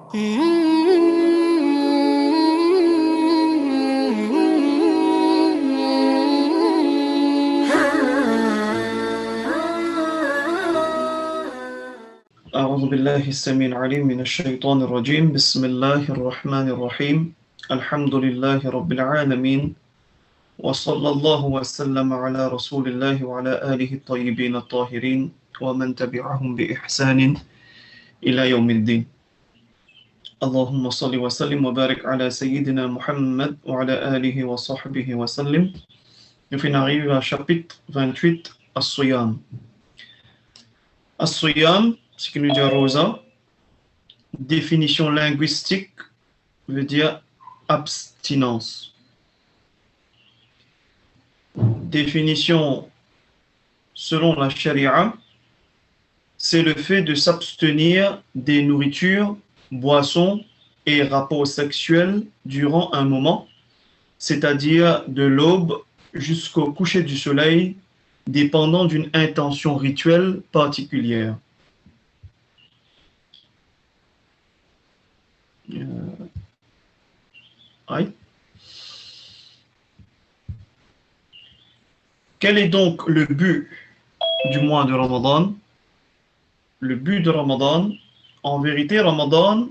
أعوذ بالله السميع العليم من الشيطان الرجيم بسم الله الرحمن الرحيم الحمد لله رب العالمين وصلى الله وسلم على رسول الله وعلى آله الطيبين الطاهرين ومن تبعهم بإحسان إلى يوم الدين اللهم صل وسلم وبارك على سيدنا محمد وعلى آله وصحبه وسلم. Nous arrivons au chapitre 28, As-Siyam. As-Siyam, ce qui nous dit Rosa, définition linguistique, veut dire abstinence. Définition selon la Sharia, c'est le fait de s'abstenir des nourritures, boissons et rapports sexuels durant un moment, c'est-à-dire de l'aube jusqu'au coucher du soleil, dépendant d'une intention rituelle particulière. Quel est donc le but du mois de Ramadan? Le but de Ramadan, en vérité, Ramadan,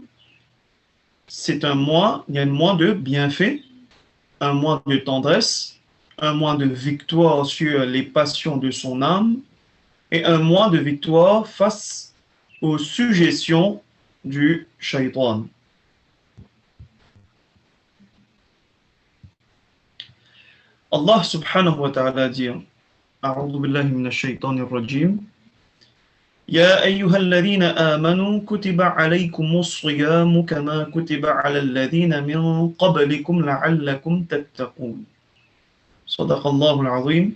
c'est un mois, il y a un mois de bienfait, un mois de tendresse, un mois de victoire sur les passions de son âme et un mois de victoire face aux suggestions du shaitan. Allah subhanahu wa ta'ala dit أعوذ بالله من الشيطان الرجيم يا أيها الذين آمنوا كتب عليكم الصيام كما كتب على الذين من قبلكم لعلكم تتقون صدق الله العظيم.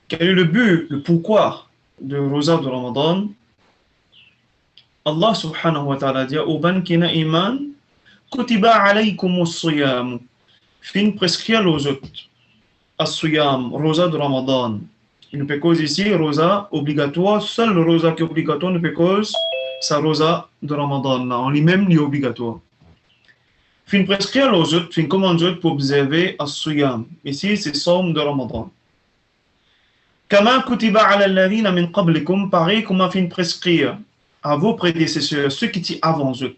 Quel est le but, le pourquoi de Rosa de Ramadan? Allah subhanahu wa ta'ala dit au ban kina iman kutiba alaykum as-siyam fin prescrire aux autres as-siyam Rosa de Ramadan. Il ne peut cause ici Rosa obligatoire, seul le Rosa qui est obligatoire ne peut cause sa Rosa de Ramadan en lui-même est obligatoire. Fin prescrire aux autres, fin commande aux autres pour observer as-siyam. Ici c'est somme de Ramadan. Kama kutiba ala alladhina min qablikum, pareil comme fin prescrire à vos prédécesseurs, ceux qui étaient avant eux.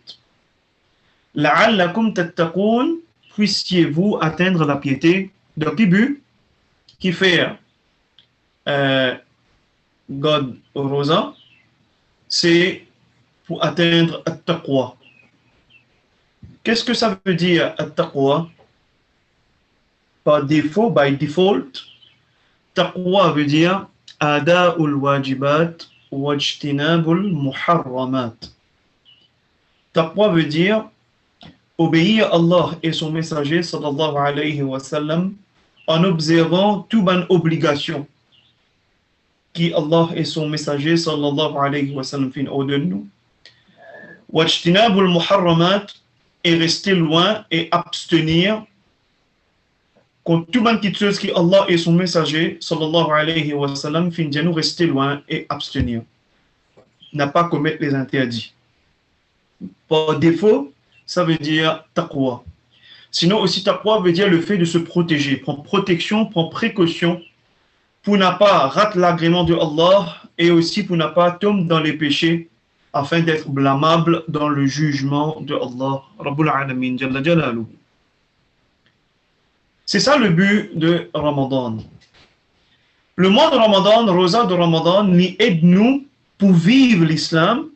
La'allakum tattaqun, puissiez-vous atteindre la piété. Donc, le but qui fait God au Rosa, c'est pour atteindre at-taqwa. Qu'est-ce que ça veut dire at-taqwa? Par défaut, by default, taqwa veut dire ada'ul wajibat wajtinabul muharramat. Taqwa veut dire obéir à Allah et son messager sallallahu alayhi wa sallam en observant toute bonne obligation qui Allah et son messager sallallahu alayhi wa sallam fin au de nous. Wajtinabul muharramat et rester loin et abstenir contre toute bonne petite chose qui Allah et son messager sallallahu alayhi wa sallam fin de nous rester loin et abstenir. N'a pas commettre les interdits. Par défaut, ça veut dire taqwa. Sinon aussi taqwa veut dire le fait de se protéger, prendre protection, prendre précaution pour ne pas rater l'agrément de Allah et aussi pour ne pas tomber dans les péchés afin d'être blâmable dans le jugement de Allah Rabbul Alamin Jalla Jalaluhu. C'est ça le but de Ramadan. Le mois de Ramadan, Rosa de Ramadan, nous aide-nous pour vivre l'islam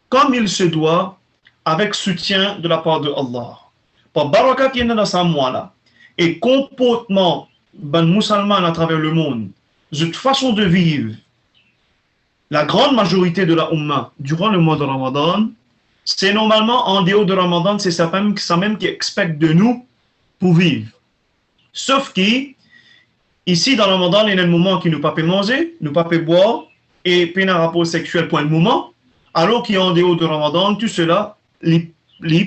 comme il se doit, avec soutien de la part de Allah. Par baraka qui est dans ce mois-là, et comportement ben musulman à travers le monde, cette façon de vivre, la grande majorité de la Ummah durant le mois de Ramadan, c'est normalement en dehors de Ramadan, c'est ça même qui expecte de nous pour vivre. Sauf que, ici dans Ramadan, il y a un moment qui nous pas peut manger, nous pas peut boire, et puis un rapport sexuel pour un moment, alors qu'en dehors de Ramadan, tout cela est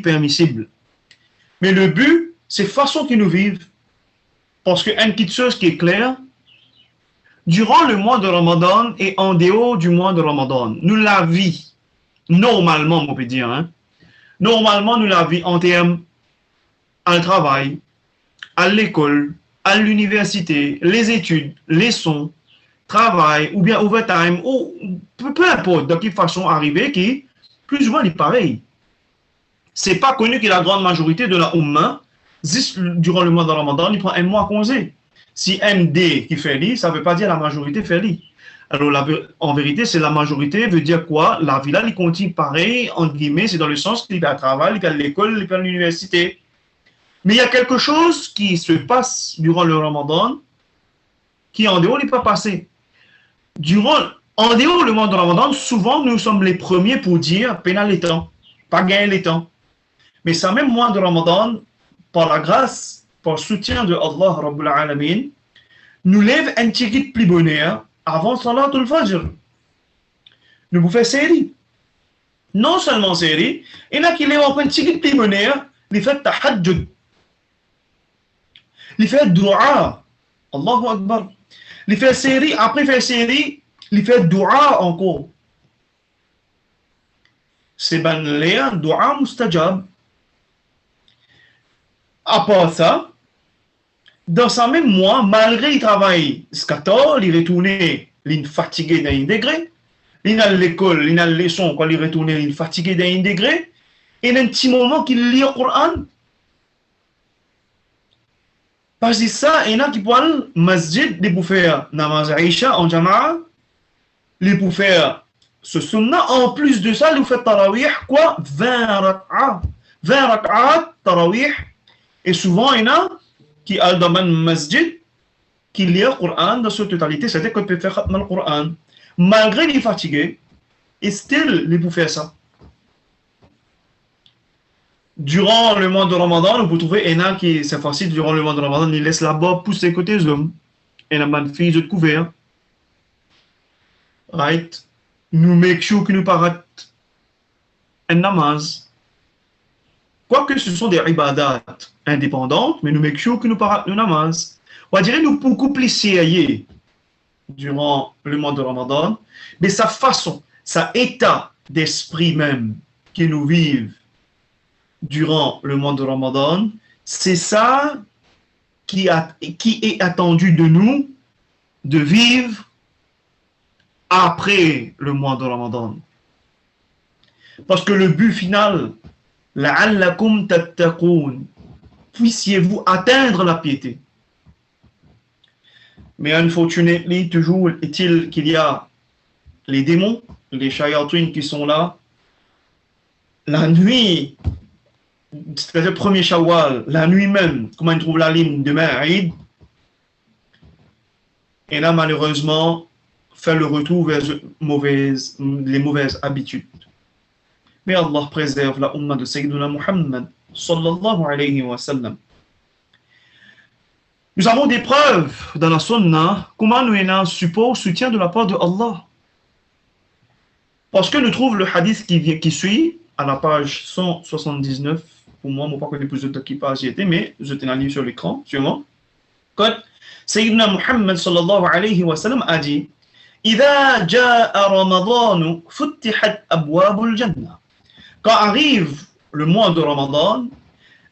permissible. Mais le but, c'est la façon qu'ils nous vivent. Parce qu'une petite chose qui est claire, durant le mois de Ramadan et en dehors du mois de Ramadan, nous la vie Normalement, on peut dire. Hein. Normalement, nous la vie en termes à travail, à l'école, à l'université, les études, les sons, travail, ou bien overtime, ou peu importe de quelle façon arriver, qui plus ou moins est pareil. C'est pas connu que la grande majorité de la Oumma, durant le mois de Ramadan, il prend un mois congé. Si MD qui fait lit, ça ne veut pas dire la majorité fait lit. Alors, en vérité, c'est la majorité veut dire quoi? La vie là, il continue pareil, entre guillemets, c'est dans le sens qu'il va à travail, il va à l'école, il va à l'université. Mais il y a quelque chose qui se passe durant le Ramadan qui en dehors n'est pas passé. En dehors du mois de Ramadan, souvent nous sommes les premiers pour dire pénal les temps, pas gagner les temps. Mais ça même mois de Ramadan, par la grâce, par le soutien de Allah Rabbul Alamin, nous lève un petit plus bonheur avant Salat al-Fajr. Nous vous fait série. Non seulement série, il y en a qui lèvent un petit plus bonheur, il fait tahajjud. Il fait dua. Allahu Akbar. Il fait série, après faire série, il fait dua encore. C'est ben un dua mustajab. À part ça, dans sa même mois, malgré le travail, il retournait, il est fatigué d'un degré. Il a l'école, il a les leçons, quand il retournait, il est fatigué d'un degré. Et il y a un petit moment qu'il lit le Coran. Parce que ça, il y en a qui parlent masjid, les pour faire namaz Aïcha en jama'a, les pour faire ce sunnah. En plus de ça, les pour faire tarawih, quoi? 20 rak'a. 20 rak'a, tarawih. Et souvent, il y en a qui ont dans le masjid, qui lit le Coran dans sa totalité, c'est-à-dire qu'on peut faire le Coran. Malgré les fatigués, et still, les pour faire ça. Durant le mois de Ramadan, vous trouvez un qui, c'est facile, durant le mois de Ramadan, il laisse la barbe pousser côté des hommes. Et la bonne fille de couvert. Right? Nous make sure que nous paraît un namaz. Quoique ce sont des ibadat indépendantes, mais nous make sure que nous paraît un namaz. On va dire nous beaucoup plus sérieux durant le mois de Ramadan, mais sa façon, sa état d'esprit même que nous vivons durant le mois de Ramadan, c'est ça qui est attendu de nous de vivre après le mois de Ramadan. Parce que le but final, la'allakum tattaqoun, puissiez-vous atteindre la piété. Mais unfortunately, toujours est-il qu'il y a les démons, les shayatins qui sont là, la nuit, c'est-à-dire le premier Shawwal, la nuit même, comment ils trouvent la ligne demain à Eid, et là malheureusement, faire le retour vers les mauvaises habitudes. Mais Allah préserve la Ummah de Sayyidina Muhammad, sallallahu alayhi wa sallam. Nous avons des preuves dans la Sunna, comment nous avons un support, soutien de la part de Allah. Parce que nous trouvons le hadith qui suit, à la page 179, pour moi, je ne sais pas plus de qui page j'y étais, mais je t'ai mis sur l'écran, sûrement. Quand Sayyidina Muhammad sallallahu alayhi wa sallam a dit إِذَا جَاءَ رَمَضَانُ فُتِّحَتْ أَبْوَابُ الْجَنَّةِ. Quand arrive le mois de Ramadan,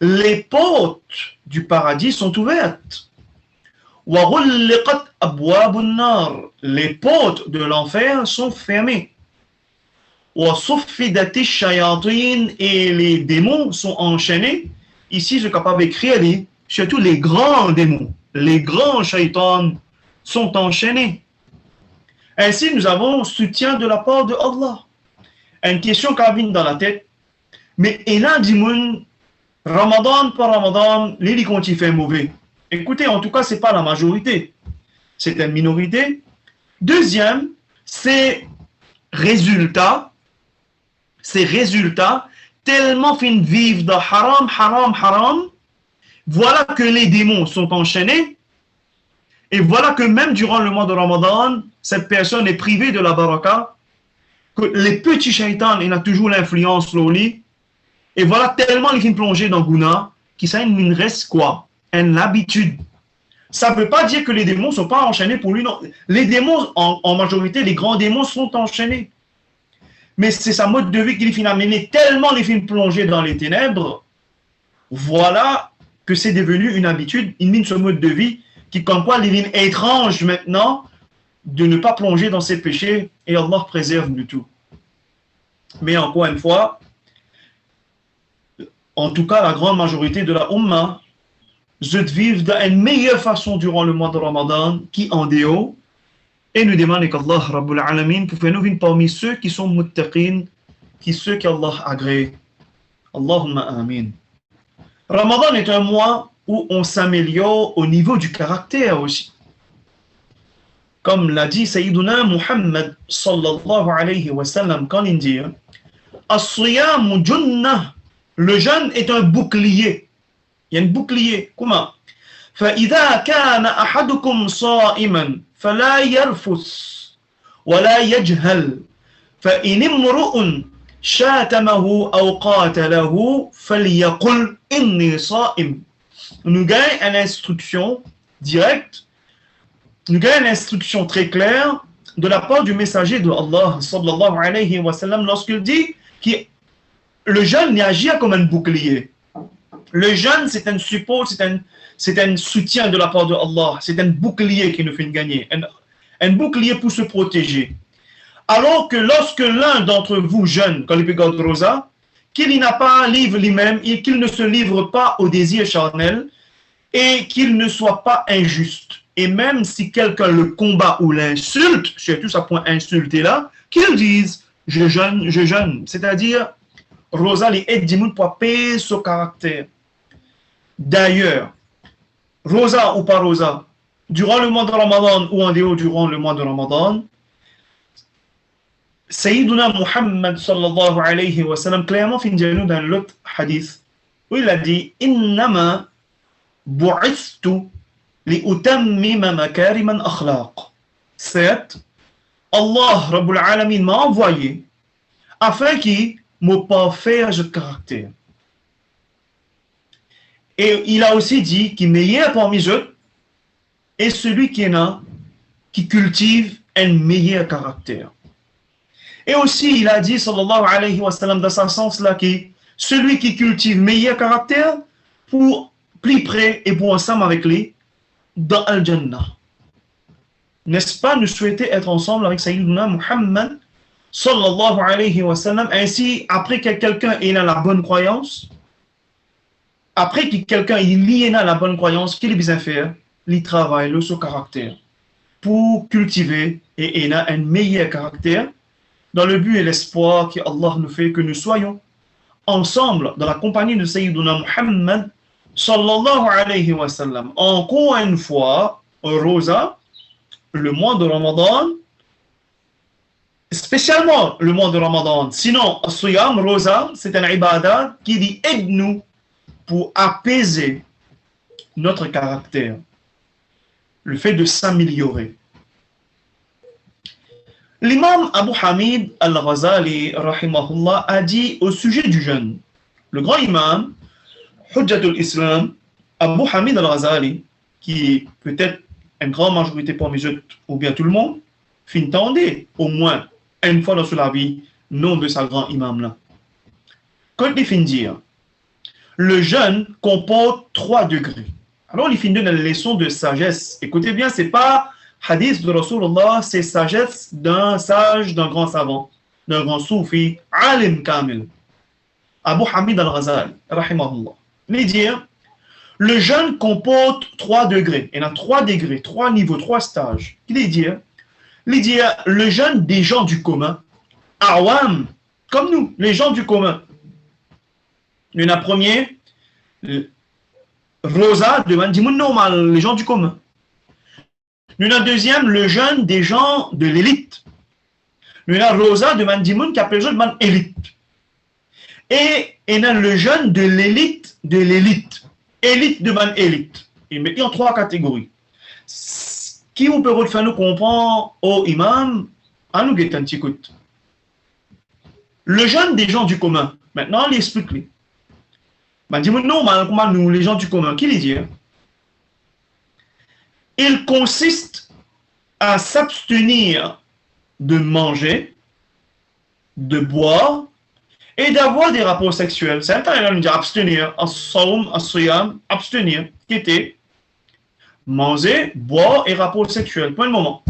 les portes du paradis sont ouvertes. وَغُلِّقَتْ أَبْوَابُ النَّارِ. Les portes de l'enfer sont fermées. وَصُفِّدَتِ الشَّيَاطِينَ. Et les démons sont enchaînés. Ici, je suis capable d'écrire, surtout les grands démons, les grands shaitans sont enchaînés. Ainsi, nous avons soutien de la part de Allah. Une question qui vient dans la tête, mais il y a des gens, Ramadan par Ramadan, les qui fait mauvais. Écoutez, en tout cas, ce n'est pas la majorité, c'est une minorité. Deuxième, c'est résultat tellement fin vivre de haram, voilà que les démons sont enchaînés, et voilà que même durant le mois de Ramadan, cette personne est privée de la baraka, que les petits shaitans, il a toujours l'influence sur lui, et voilà tellement il finit plongé dans Gouna, qu'il ça il reste quoi? Une habitude. Ça ne veut pas dire que les démons ne sont pas enchaînés pour lui, non. Les démons, en majorité, les grands démons sont enchaînés. mais c'est sa mode de vie qui les finit amener tellement les films plongés dans les ténèbres, voilà que c'est devenu une habitude, il mine ce mode de vie qui, comme quoi, les lignes étranges maintenant de ne pas plonger dans ses péchés et Allah préserve du tout. Mais encore une fois, en tout cas, la grande majorité de la Ummah vivent d'une meilleure façon durant le mois de Ramadan qui en dehors. Et nous demandons qu'Allah Rabbul Alamin pour faire nous venir parmi ceux qui sont muttaqin, qui ceux qu'Allah agrée. Allahumma amin. Ramadan est un mois où on s'améliore au niveau du caractère aussi. Comme l'a dit Sayyiduna Muhammad sallallahu alayhi wa sallam quand il dit As-siyamu junnah, le jeûne est un bouclier. Il y a un bouclier. Comment? فَإِذَا كَانَ أَحَدُكُمْ صَائِمًا فَلَا يَرْفُثْ وَلَا يَجْهَلْ فَإِنِ امْرُؤٌ شَاتَمَهُ أَوْ قَاتَلَهُ فَلْيَقُلْ إِنِّي صَائِمٌ. Nous gagnons une instruction directe, nous gagnons une instruction très claire de la part du messager de Allah sallallahu alayhi wa sallam lorsqu'il dit que le jeûne agit comme un bouclier. Le jeûne, c'est un support, c'est un soutien de la part de Allah, c'est un bouclier qui nous fait gagner, un bouclier pour se protéger. Alors que lorsque l'un d'entre vous jeûne, quand il peut garder rosa, qu'il n'a pas livre lui-même, qu'il ne se livre pas au désir charnel et qu'il ne soit pas injuste. Et même si quelqu'un le combat ou l'insulte, surtout ça point insulter là, qu'il dise je jeûne, c'est-à-dire rosa les aide du monde pour payer son caractère. D'ailleurs, rosa ou pas rosa, durant le mois de Ramadan ou en dehors durant le mois de Ramadan, Sayyiduna Muhammad sallallahu alayhi wa sallam clairement finit dans l'autre hadith où il a dit Innama bu'ithtu li'utammima makariman akhlaq. Certes, Allah Rabbul Alamin m'a envoyé afin qu'il me parfaise le caractère. Et il a aussi dit qu'il meilleur parmi eux est celui qui cultive un meilleur caractère. Et aussi, il a dit, sallallahu alayhi wa sallam, dans ce sens-là, que celui qui cultive meilleur caractère, pour plus près et pour ensemble avec lui, dans Al-Jannah. N'est-ce pas, nous souhaitons être ensemble avec Sayyidina Muhammad, sallallahu alayhi wa sallam, ainsi, après que quelqu'un ait la bonne croyance, après que quelqu'un ait la bonne croyance, qu'il est bien faire, il travaille le son caractère pour cultiver et ait un meilleur caractère dans le but et l'espoir que Allah nous fait que nous soyons ensemble dans la compagnie de Sayyiduna Muhammad sallallahu alayhi wa sallam. Encore une fois, Rosa, le mois de Ramadan, spécialement le mois de Ramadan, sinon, Siyam, Rosa, c'est un ibadat qui dit aide-nous pour apaiser notre caractère, le fait de s'améliorer. L'imam Abu Hamid al-Ghazali rahimahullah a dit au sujet du jeûne, le grand imam Hujjatul Islam Abu Hamid al-Ghazali, qui est peut-être une grande majorité parmi eux ou bien tout le monde, fin tendez au moins une fois dans la vie nom de sa grand imam là. Quand il finit dire le jeûne comporte 3 degrés. Alors il finit dans la leçon de sagesse. Écoutez bien, c'est pas hadith de Rasulullah, c'est sagesse d'un sage, d'un grand savant, d'un grand soufi, alim kamil. Abu Hamid al-Ghazali, rahimahullah. Il dit, le jeûne comporte 3 degrés. Il y a 3 degrés, 3 niveaux, 3 stages. Il dit, le jeûne des gens du commun, awam, comme nous, les gens du commun. Il y en a premier, rosa, de normal, les gens du commun. Nous avons deuxième, le jeûne des gens de l'élite. Nous avons Rosa de Mandimoun qui appelle le jeûne de l'élite. Et nous avons le jeûne de l'élite de l'élite. Élite de man élite. Il met en 3 catégories. Qui vous peut faire nous comprendre au imam, à nous guetter un petit coup. Le jeûne des gens du commun. Maintenant, il explique. Mandimoun, non, comment nous, les gens du commun, qui les dit? Il consiste à s'abstenir de manger de boire et d'avoir des rapports sexuels. Certains vont dire abstenir, as-sawm, as-siyam, abstenir, qui était manger, boire et rapports sexuels. Point de moment.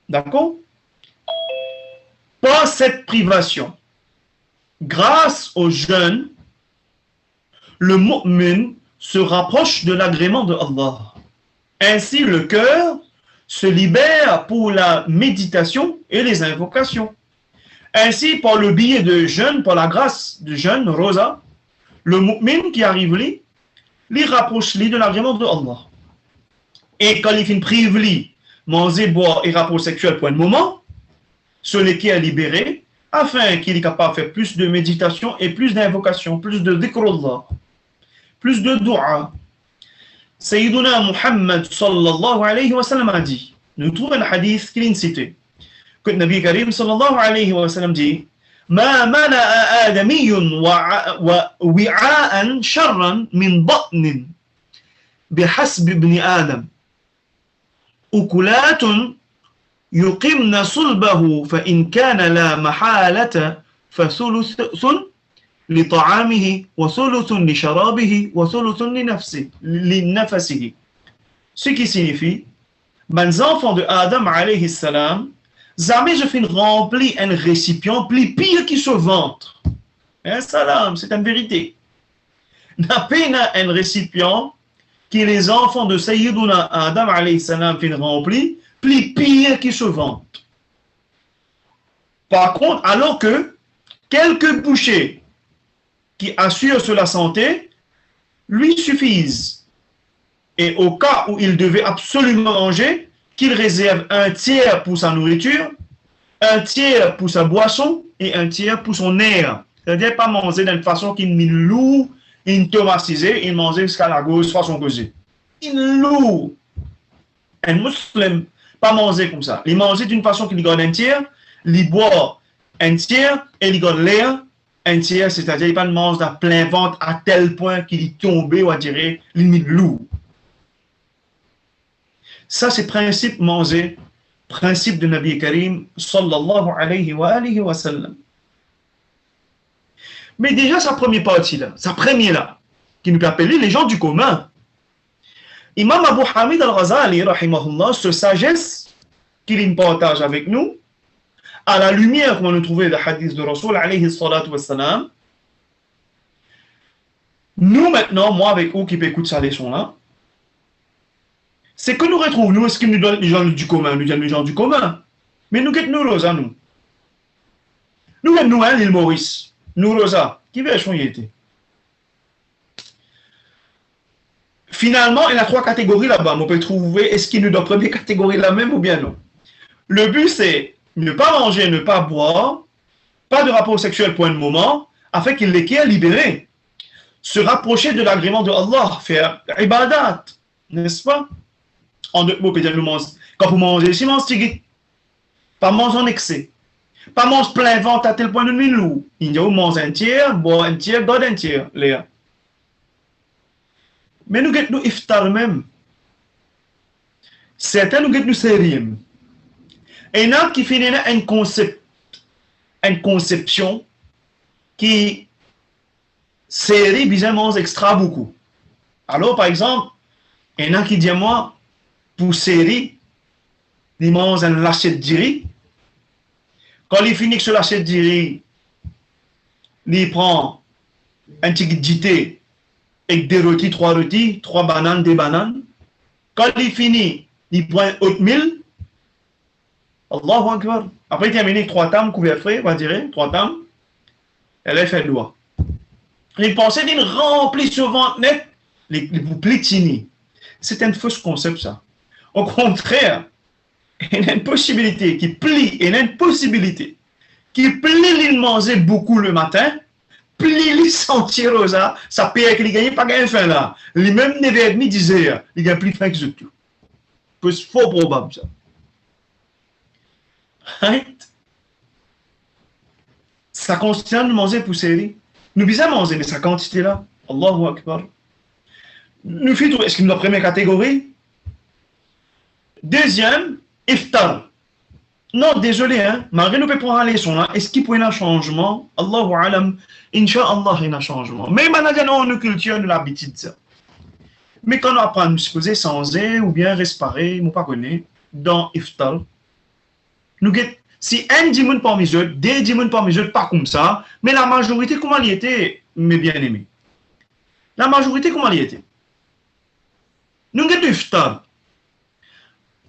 D'accord? Pas cette privation. Grâce au jeûne, le mu'min se rapproche de l'agrément de Allah. Ainsi, le cœur se libère pour la méditation et les invocations. Ainsi, par le biais de jeûne, par la grâce du jeûne, Rosa, le mu'min qui arrive lui rapproche de l'agrément de Allah. Et quand il finit prive lui, manger, boire et rapport sexuel pour un moment, celui qui est libéré, afin qu'il est capable de faire plus de méditation et plus d'invocation, plus de dhikrullah, plus de dua. Sayyiduna Muhammad sallallahu alayhi wa sallam a dit, nous trouvons un hadith qu'il a cité, que le Nabi Karim sallallahu alayhi wa sallam dit, ما ملأ آدمي وعاء شرا من بطن بحسب ابن آدم أكلات يقمن صلبه فإن كان لا محالة فثلث لطعامه وثلث لشرابه وثلث لنفسه. Ce qui signifie, mes enfants de Adam alayhi salam, jamais je finis remplir un récipient plus pire que ce ventre. Un salam, c'est une vérité. N'a pas un récipient que les enfants de Sayyiduna Adam alayhi salam finissent remplir plus pire que ce ventre. Par contre, alors que quelques bouchées qui assurent sur la santé lui suffisent. Et au cas où il devait absolument manger, qu'il réserve un tiers pour sa nourriture, un tiers pour sa boisson et un tiers pour son air. C'est-à-dire pas manger d'une façon qu'il loue, il tomatisé, il mange jusqu'à la gauche façon causée. Il loue. Un musulman, pas manger comme ça. Il mange d'une façon qu'il garde un tiers, il boit un tiers et il garde l'air un tiers, c'est-à-dire il pas mange à plein ventre à tel point qu'il est tombé, ou à dire, il loue. Ça, c'est principe manger, principe de Nabi Karim, sallallahu alayhi wa sallam. Mais déjà, sa première partie là, sa première là, qui nous peut appeler les gens du commun. Imam Abu Hamid al-Ghazali, rahimahullah, ce sagesse qu'il partage avec nous, à la lumière qu'on a trouvé le hadith de Rasul, alayhi salatu wa salam, nous maintenant, moi avec vous qui peut écouter sa leçon là, c'est que nous retrouvons, nous, est-ce que nous donnons les gens du commun, nous donnons les gens du commun, mais nous quittons nous, Rosa, nous. Nous, hein, l'île Maurice, nous, Rosa, qui veut y était. Finalement, il y a trois catégories là-bas. On peut trouver, est-ce qu'il nous donne la première catégorie la même ou bien non. Le but, c'est ne pas manger, ne pas boire, pas de rapport sexuel pour un moment, afin qu'il les ait libérés. Se rapprocher de l'agrément de Allah, faire ibadat, n'est-ce pas? En deux mots, peut-être quand vous mangez, si mange tigit, pas manger en excès, pas manger plein ventre à tel point de nuit lourd. Il y a où mange un tiers, boire un tiers, garde un tiers, Léa. Mais nous guettons iftar même. Certains nous guettent nous sérieux. Et il y a qui finit une conception qui série bizarrement extra beaucoup. Alors, par exemple, il y en a qui disent moi, pour série, il mange un lachet de riz. Quand il finit ce lachet de riz, il prend un petit thé avec des rôtis, trois bananes, des bananes. Quand il finit, il prend un oatmeal. Allahu Akbar. Après, il termine avec 3 tames couverts frais, on va dire, 3 tames. Elle a fait le doigt. Il pensait qu'il remplit ce ventre net, les plétini. C'est un faux concept, ça. Au contraire, il y a une possibilité qui plie, il y a une possibilité qui plie il manger beaucoup le matin, plie il sentir rosa, ça peut être qu'il gagne pas gagne fin là. Les mêmes 9h30, 10h, il gagne plus fin que ce tout. C'est faux probable, ça. Right? Ça concerne manger pour série. Nous bisons manger, mais sa quantité là, Allahu Akbar. Nous faisons, est-ce qu'il y a une première catégorie? Deuxième, iftar. Non, désolé, hein. Malgré nous pouvons aller sur là, est-ce qu'il peut y avoir un changement? Allahu alam, Inch'Allah, il y a un changement. Mais maintenant, on a une culture, de l'habitude, ça. Mais quand on apprend à nous supposer sans ou bien respirer, nous pas connaître, dans Iftar, nous si un dimanche parmi eux, deux dimanches parmi eux, pas comme ça, mais la majorité, comment il était, mes bien-aimés? La majorité, comment il était? Nous avons Iftar.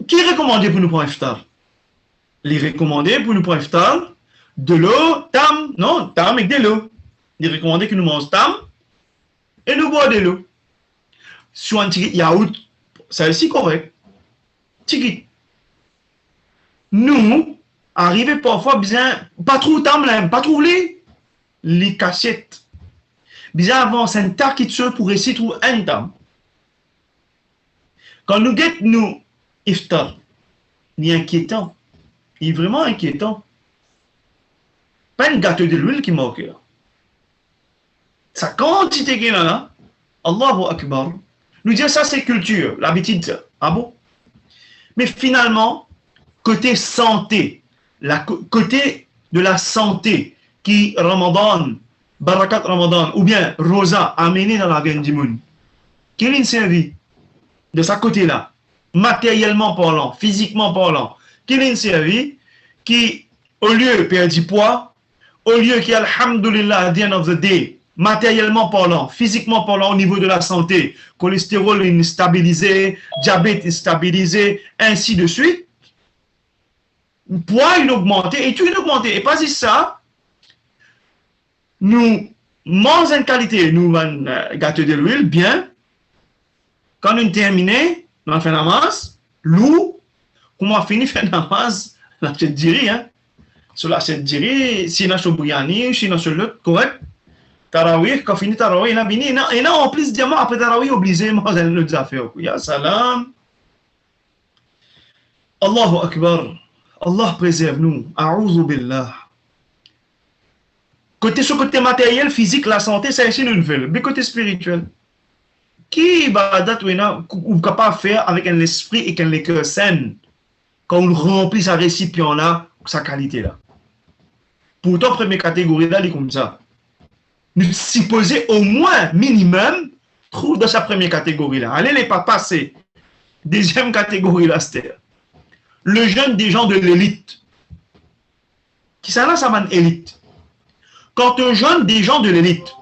Qui est recommandé pour nous prendre Iftar? Les recommandés pour nous prendre Iftar, de l'eau, tam, non, tam avec de l'eau. Les recommandés que nous mangeons tam et nous boivons de l'eau. Sur un petit yaourt, c'est aussi correct. Tiki. Nous, arrivons parfois bien, pas trop tam, pas trop les cassettes. Bien avant, c'est un tas qui se pour essayer de trouver un tam. Quand nous guettons, nous, Iftar, il est inquiétant. Il est vraiment inquiétant. Pas un gâteau de l'huile qui m'a au cœur. Sa quantité qu'il y en a, Allahu Akbar. Nous dire ça, c'est culture, l'habitude. Ah bon? Mais finalement, côté santé, côté de la santé, qui Ramadan, Barakat Ramadan, ou bien Rosa, amené dans la vie du monde, quel est servi de sa côté-là, matériellement parlant, physiquement parlant, quel est servi qui, au lieu de perdre du poids, au lieu qui, alhamdulillah, at the end of the day, matériellement parlant, physiquement parlant, au niveau de la santé, cholestérol est stabilisé, diabète est stabilisé, ainsi de suite, poids est augmenté, et tout est augmenté. Et pas juste ça, nous mangeons une qualité, nous gâteau de l'huile, bien, quand nous terminons, nous avons fait la masse, l'eau, comment on a fini de faire la masse, la chèque diri, hein. Sur la chèque diri, si on a sur Bouyani, si on a sur l'autre, correct. Tarawih, quand on finit Tarawih, il a fini. Et là, en plus, diamant, après Tarawih, obligé, moi, j'ai une autre affaire. Ya salam. Allahu Akbar. Allah préserve nous. A'udhu billah. Sur côté matériel, physique, la santé, c'est aussi une nouvelle. Mais côté spirituel, qui ibadat ou capable de faire avec un esprit et un cœur sain quand on remplit sa récipient là, sa qualité là. Pourtant, première catégorie là, il est comme ça. Nous supposons au moins minimum trouve dans sa première catégorie là. Allez les pas passer. Deuxième catégorie là, c'est le jeune des gens de l'élite. Qui ça là, ça va élite. Quand un jeune des gens de l'élite,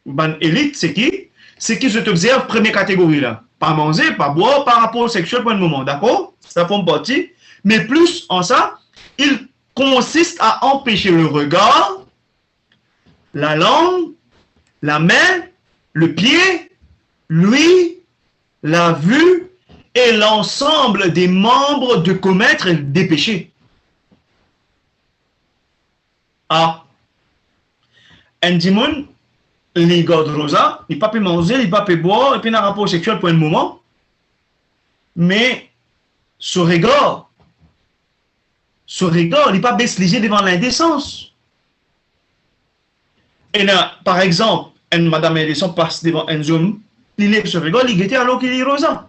ban élite, c'est qui? C'est qui se t'observe première catégorie là. Pas manger, pas boire, pas rapport sexuel pour le moment, d'accord? Ça forme partie. Mais plus en ça, il consiste à empêcher le regard, la langue, la main, le pied, l'ouïe, la vue et l'ensemble des membres de commettre des péchés. Ah. Un dimon, les gars de rosa, il ne peut pas manger, il ne peut pas boire, et puis il a un rapport sexuel pour un moment. Mais ce regard, il n'est pas baissé devant l'indécence. Et là, par exemple, une madame indécente passe devant un homme, il lève ce regard, il guette alors qu'il est rosa.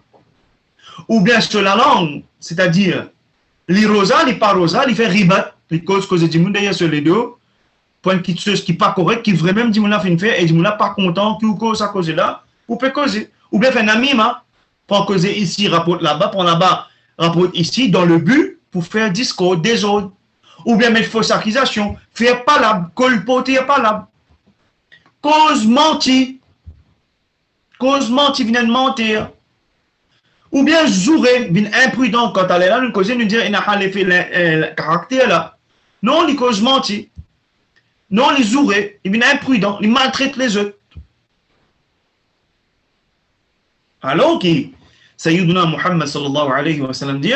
Ou bien sur la langue, c'est-à-dire, il rosa, il n'est pas rosa, il fait ribat, il cause du monde derrière sur les deux. Point qui n'est pas correct, qui vraiment dit mon fin faire et dit mon pas content, qui cause à cause là, ou peut causer. Ou bien faire un ami, prend causer ici, rapporte là-bas, prend là-bas, rapporte ici, dans le but pour faire discours, désordre. Ou bien mettre fausse accusation, faire pas là, colporter pas là. Cause menti, vient de mentir. Ou bien jouer, vient imprudent quand elle est là, nous causer, nous dire, il n'a pas fait le caractère là. Non, il cause menti. Non, les ourés, ils viennent imprudents, ils maltraitent les autres. Alors que Sayyiduna Muhammad sallallahu alayhi wa sallam dit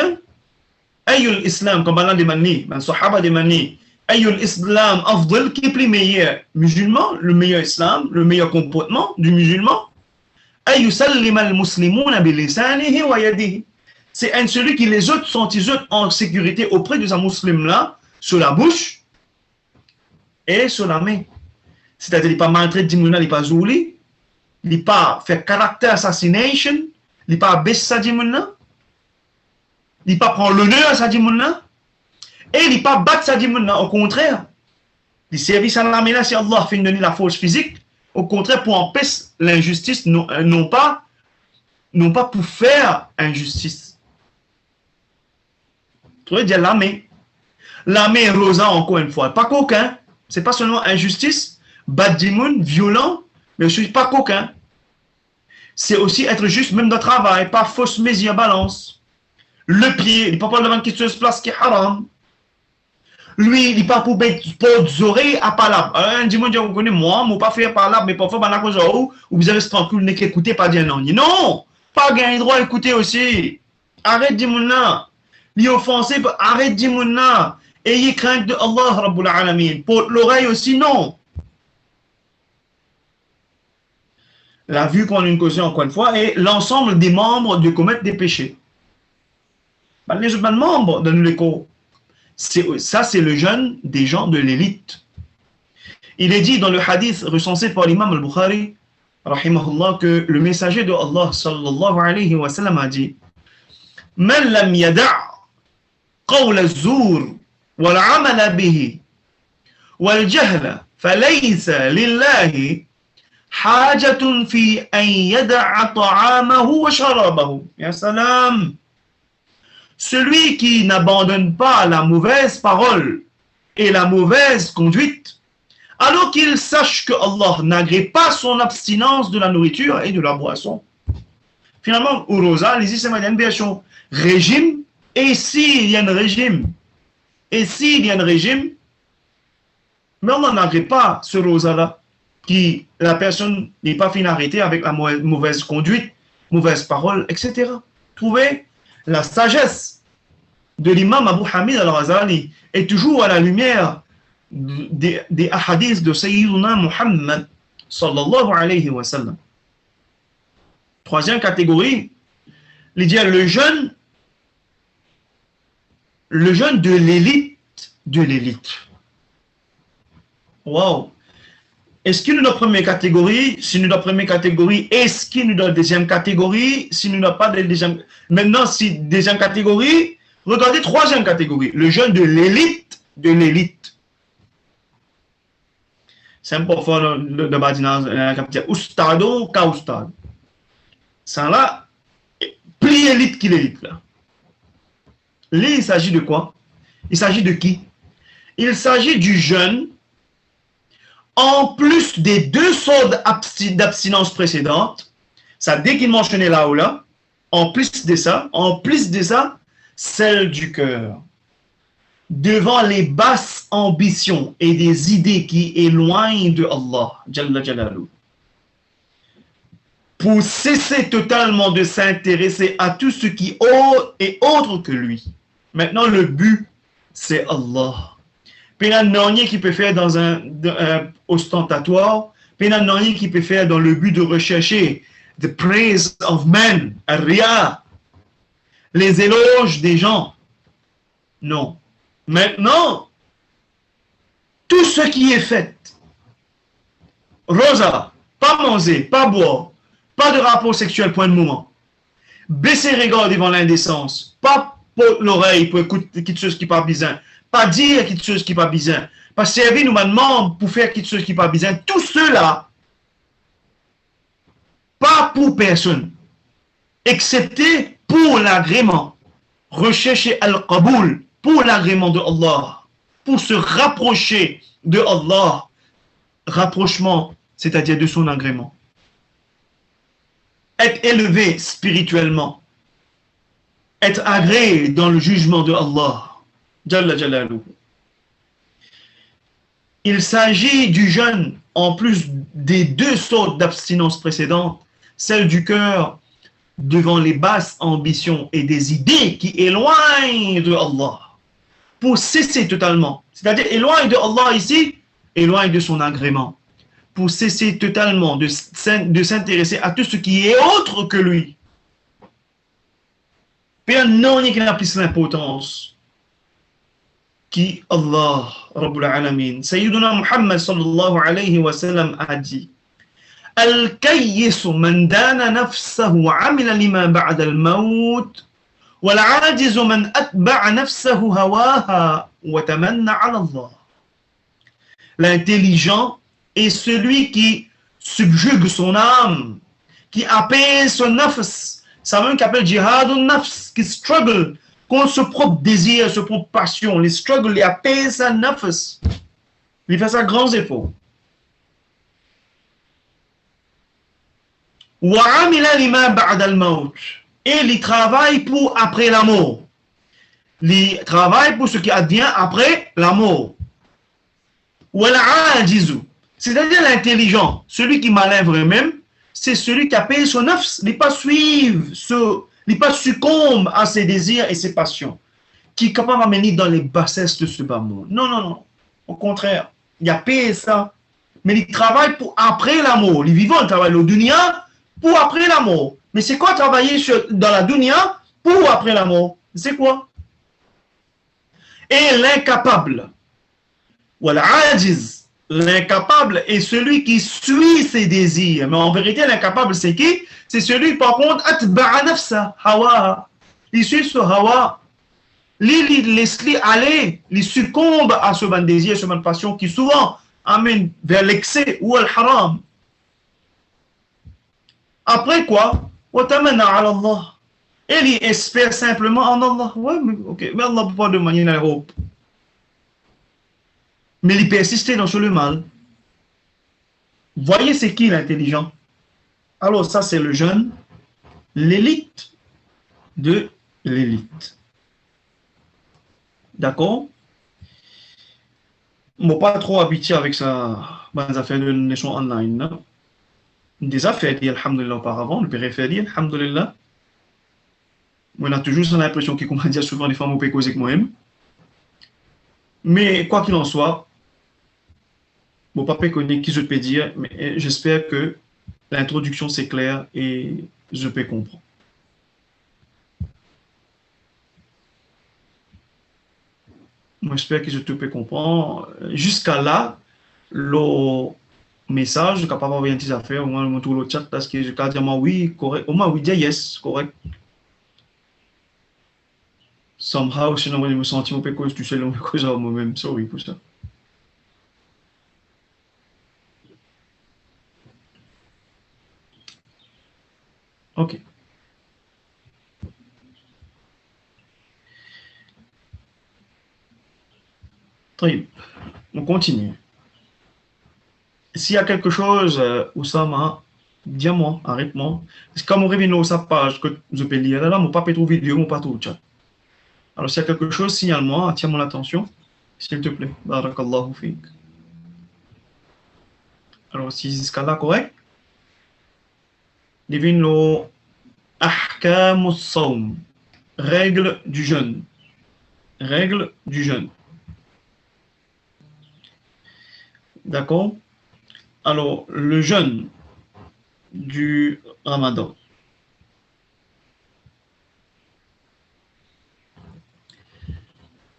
Ayyul Islam, comme Allah demande, ben Sahaba demande, Ayyul Islam afdal, qui est le meilleur musulman, le meilleur islam, le meilleur comportement du musulman Ayyul sallim al-muslimuna bilisanihi wa yadihi. C'est celui qui les autres sont en sécurité auprès de sa musulman là, sur la bouche et sur la main. C'est-à-dire, il n'est pas maltraité, il n'est pas zouli, il n'est pas fait caractère assassination, il n'est pas baisser sa dimouna, il n'est pas prendre l'honneur à sa dimouna, Et il n'est pas battre ça dit au contraire. Le service à l'armée là, si Allah fait donner la force physique, au contraire, pour empêcher l'injustice, non pas pour faire injustice. Tu veux dire l'armée. L'armée rosa, encore une fois, pas coquin. C'est pas seulement injustice, badimoun, violent, mais aussi pas coquin. C'est aussi être juste même dans le travail, pas fausse mesure balance. Le pied, il ne peut pas devant quelque chose place qui est haram. Lui, il n'est pas pour mettre des oreilles à palabre. Un dimanche, vous connaissez moi, je ne pas faire palabre, mais parfois, dans la cause où vous avez ce tranquille, n'est qu'écouter, pas dire non. Non, pas gagner droit à écouter aussi. Arrête Dimouna. Lui offensé, arrête Dimouna. Ayez crainte de Allah, Rabbul Alamin. Pour l'oreille aussi, non. La vue qu'on a une cause, encore une fois, est l'ensemble des membres de commettre des péchés. Les autres membres de l'écho. Ça, c'est le jeûne des gens de l'élite. Il est dit dans le hadith recensé par l'imam al-Bukhari, rahimahullah, que le messager de Allah, sallallahu alayhi wa sallam, a dit Man lam yada' qawl al-zur wal-amala bihi wal-jahla falaysa lillahi hajatun fi an yada'a ta'amahu wa sharabahu. Ya salam. Celui qui n'abandonne pas la mauvaise parole et la mauvaise conduite, alors qu'il sache que Allah n'agrée pas son abstinence de la nourriture et de la boisson. Finalement, au rosa, les islamiens ont une régime, et s'il y a un régime, mais on n'agrée pas ce rosa-là, qui la personne n'est pas fin arrêtée avec la mauvaise conduite, mauvaise parole, etc. Trouvez la sagesse de l'imam Abu Hamid al-Ghazali est toujours à la lumière des hadiths de Sayyiduna Muhammad sallallahu alayhi wa sallam. Troisième catégorie, il dit le jeûne de l'élite. Wow. Est-ce qu'il nous donne la première catégorie? Si nous donne la première catégorie, est-ce qu'il nous donne la deuxième catégorie? Si nous n'avons pas de deuxième. Maintenant, si deuxième catégorie, regardez troisième catégorie, le jeûne de l'élite. C'est un peu fort de badinage, la capitale. Oustado, ka oustad. Ça là, plus élite qu'il élite là. Là, il s'agit de quoi? Il s'agit de qui? Il s'agit du jeûne. En plus des deux sortes d'abstinence précédentes, ça dès qu'il mentionnait là ou là, en plus de ça, celle du cœur. Devant les basses ambitions et des idées qui éloignent de Allah, Jalla Jalalu. Pour cesser totalement de s'intéresser à tout ce qui est autre que lui. Maintenant, le but, c'est Allah. Puis il y a un qui peut faire dans un ostentatoire, puis il y a un qui peut faire dans le but de rechercher the praise of men, ar-riya, les éloges des gens. Non. Maintenant, tout ce qui est fait, rosa, pas manger, pas boire, pas de rapport sexuel point de moment, baisser les regards devant l'indécence, pas pour l'oreille pour écouter quelque chose qui n'est pas bizarre, pas dire quelque chose qui n'est pas bizarre, pas servir nous maintenant pour faire quelque chose qui n'est pas bizarre, tout cela, pas pour personne, excepté pour l'agrément, rechercher al-qaboul, pour l'agrément de Allah, pour se rapprocher de Allah, rapprochement, c'est-à-dire de son agrément. Être élevé spirituellement, être agréé dans le jugement de Allah. Jalla Jalaluhu. Il s'agit du jeûne, en plus des deux sortes d'abstinence précédentes, celle du cœur devant les basses ambitions et des idées qui éloignent de Allah, pour cesser totalement, c'est-à-dire éloigne de Allah ici, éloigne de son agrément, pour cesser totalement de s'intéresser à tout ce qui est autre que lui. Puis non, il n'y a plus l'importance qui Allah, Rabbul Alamin. Sayyiduna Muhammad sallallahu alayhi wa sallam a dit Al-kayyisu man dana nafsahu wa amila lima ba'da al-maut والعاجز من أتبع نفسه هواها وتمنى على الله. L'intelligent est celui qui subjugue son âme, qui apaise son nafs. Ça même qu'appelle jihad nafs, qui struggle contre ce propre désir, ce propre passion. Il struggle, il apaise sa nafs. Il fait ça grands efforts. وعمل لما بعد الموت. Et il travaille pour après la mort. Il travaille pour ce qui advient après la mort. C'est-à-dire l'intelligent, celui qui malèvre même, c'est celui qui a payé son nafs, il n'est pas suivre, il n'est pas succombe à ses désirs et ses passions, qui est capable d'amener dans les bassesses de ce bas monde. Non, non, non. Au contraire, il a payé ça, mais il travaille pour après la mort. Les vivants travaillent au dunya pour après la mort. Mais c'est quoi travailler dans la dunya pour après la mort? C'est quoi? Et l'incapable, l'incapable est celui qui suit ses désirs. Mais en vérité, l'incapable, c'est qui? C'est celui, par contre, il suit ce hawa. Il laisse aller, il succombe à ce bon désir, ce bonne passion qui souvent amène vers l'excès ou al haram. Après quoi? Et il espère simplement en Allah. Ouais, mais Allah ne peut pas demander la hope. Mais il persiste dans le mal. Voyez c'est qui l'intelligent? Alors ça c'est le jeune, l'élite de l'élite. D'accord? Je ne suis pas trop habitué avec ça, les affaires de l'échange online. Des affaires, alhamdulillah, auparavant, le père fait dire, alhamdulillah. On a toujours l'impression qu'il commence à dire souvent les femmes au pécose avec moi-même. Mais quoi qu'il en soit, mon papa connaît qui je peux dire, mais j'espère que l'introduction c'est clair et je peux comprendre. Moi, j'espère que je te peux comprendre. Jusqu'à là, le message, je suis capable d'envoyer des affaires, au moins je montre le chat parce que je peux dire oui, correct. Au moins, oui, dire yes, correct. Somehow, sinon, je me sens un peu cause, tu sais, moi-même. Sorry pour ça. Ok. Très bien. On continue. S'il y a quelque chose, Oussama, dis-moi, arrête-moi. Parce que quand on revient sur sa page que je peux lire, là, mon papa trouve vidéo, mon papa trouve chat. Alors, s'il y a quelque chose, signale-moi, attire mon attention, s'il te plaît. Barakallahu fik. Alors, si c'est ce cas-là correct, devine le ahkam as-sawm, règle du jeûne. Règle du jeûne. D'accord? Alors, le jeûne du Ramadan.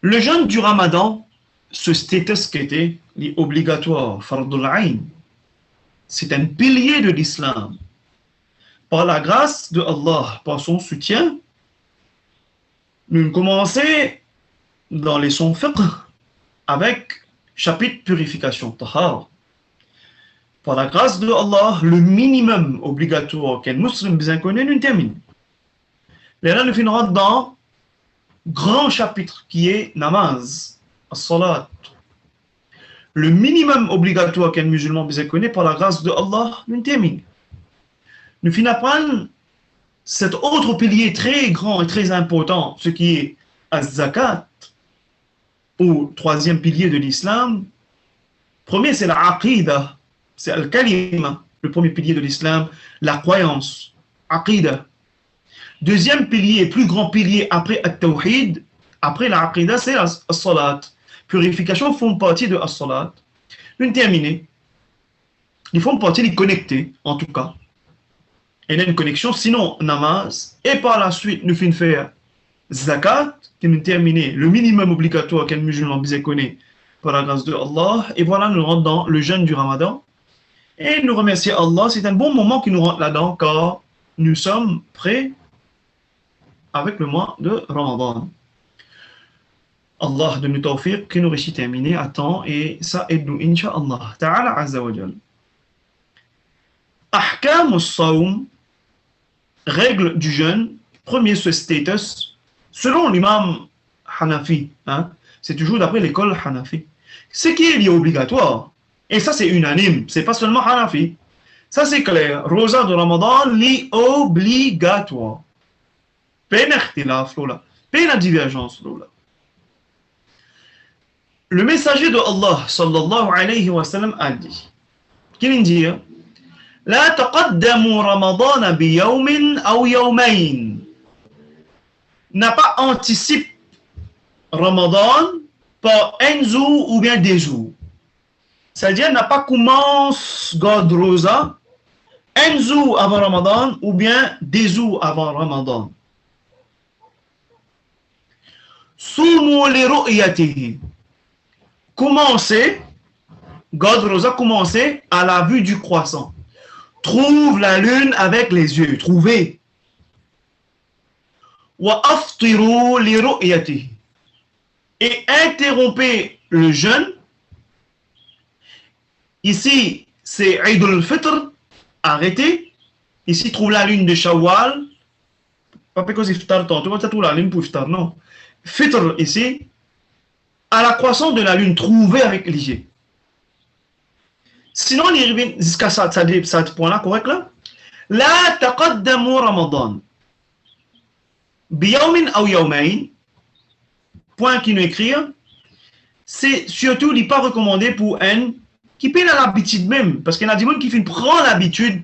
Le jeûne du Ramadan, ce status qui était obligatoire, fardul ayn, c'est un pilier de l'islam. Par la grâce de Allah, par son soutien, nous commençons dans les sons fiqh avec chapitre purification, tahar. Par la grâce de Allah, le minimum obligatoire qu'un musulman bien connaît, nous termine. Là, nous finirons dans grand chapitre qui est namaz, as-salat. Le minimum obligatoire qu'un musulman bien connaît, par la grâce de Allah, nous termine. Nous finissons par cet autre pilier très grand et très important, ce qui est az-zakat, ou troisième pilier de l'islam. Premier, c'est la aqidah, c'est al-kalima, le premier pilier de l'islam, la croyance, aqidah. Deuxième pilier, plus grand pilier après al-tawhid, après la aqidah, c'est as-salat. Purification font partie de as-salat. Une terminée. Ils font partie des connectés, en tout cas. Il y a une connexion, sinon namaz, et par la suite, nous finissons faire zakat, qui nous termine le minimum obligatoire qu'un musulman bien connaît par la grâce de Allah. Et voilà, nous rentrons dans le jeûne du Ramadan. Et nous remercions Allah. C'est un bon moment qui nous rentre là-dedans, car nous sommes prêts avec le mois de Ramadan. Allah donne tawfiq qui nous réussit terminer à temps et ça aide-nous, Inch'Allah. Ta'ala Azza wa Jal. Ahkam al-Sawm, règle du jeûne, premier ce status, selon l'imam Hanafi, hein, c'est toujours d'après l'école Hanafi. Ce qui est obligatoire, et ça c'est unanime, c'est pas seulement Hanafi, ça c'est clair, Rosa de Ramadan, li obligatoire. Peine ikhtilaf, peine divergence, le messager de Allah sallallahu alayhi wa sallam a dit, qu'il dit, لا تقدموا رمضان بيوم أو يومين, n'a pas anticipe Ramadan par un jour ou bien des jours. C'est-à-dire n'a pas commence God Rosa un jour avant Ramadan ou bien des jours avant Ramadan. Sumu li ru'yatihi. Commencez, God Rosa, commencez à la vue du croissant. Trouve la lune avec les yeux, trouvez. Wa aftiru li ru'yatihi. Et interrompez le jeûne. Ici, c'est Eid al-Fitr, arrêtez. Ici, trouve la lune de Shawwal. Pas parce que iftar tantôt, tu trouve la lune pour iftar, non. Fitr ici, à la croissance de la lune, trouvez avec les yeux. Sinon, on y revient jusqu'à ça point-là, correct là? La taqaddamu Ramadan. Biyawmin aw yawmayn. Point qui nous écrit, c'est surtout, il n'est pas recommandé pour un qui peine à l'habitude même, parce qu'il y a des gens qui prennent l'habitude,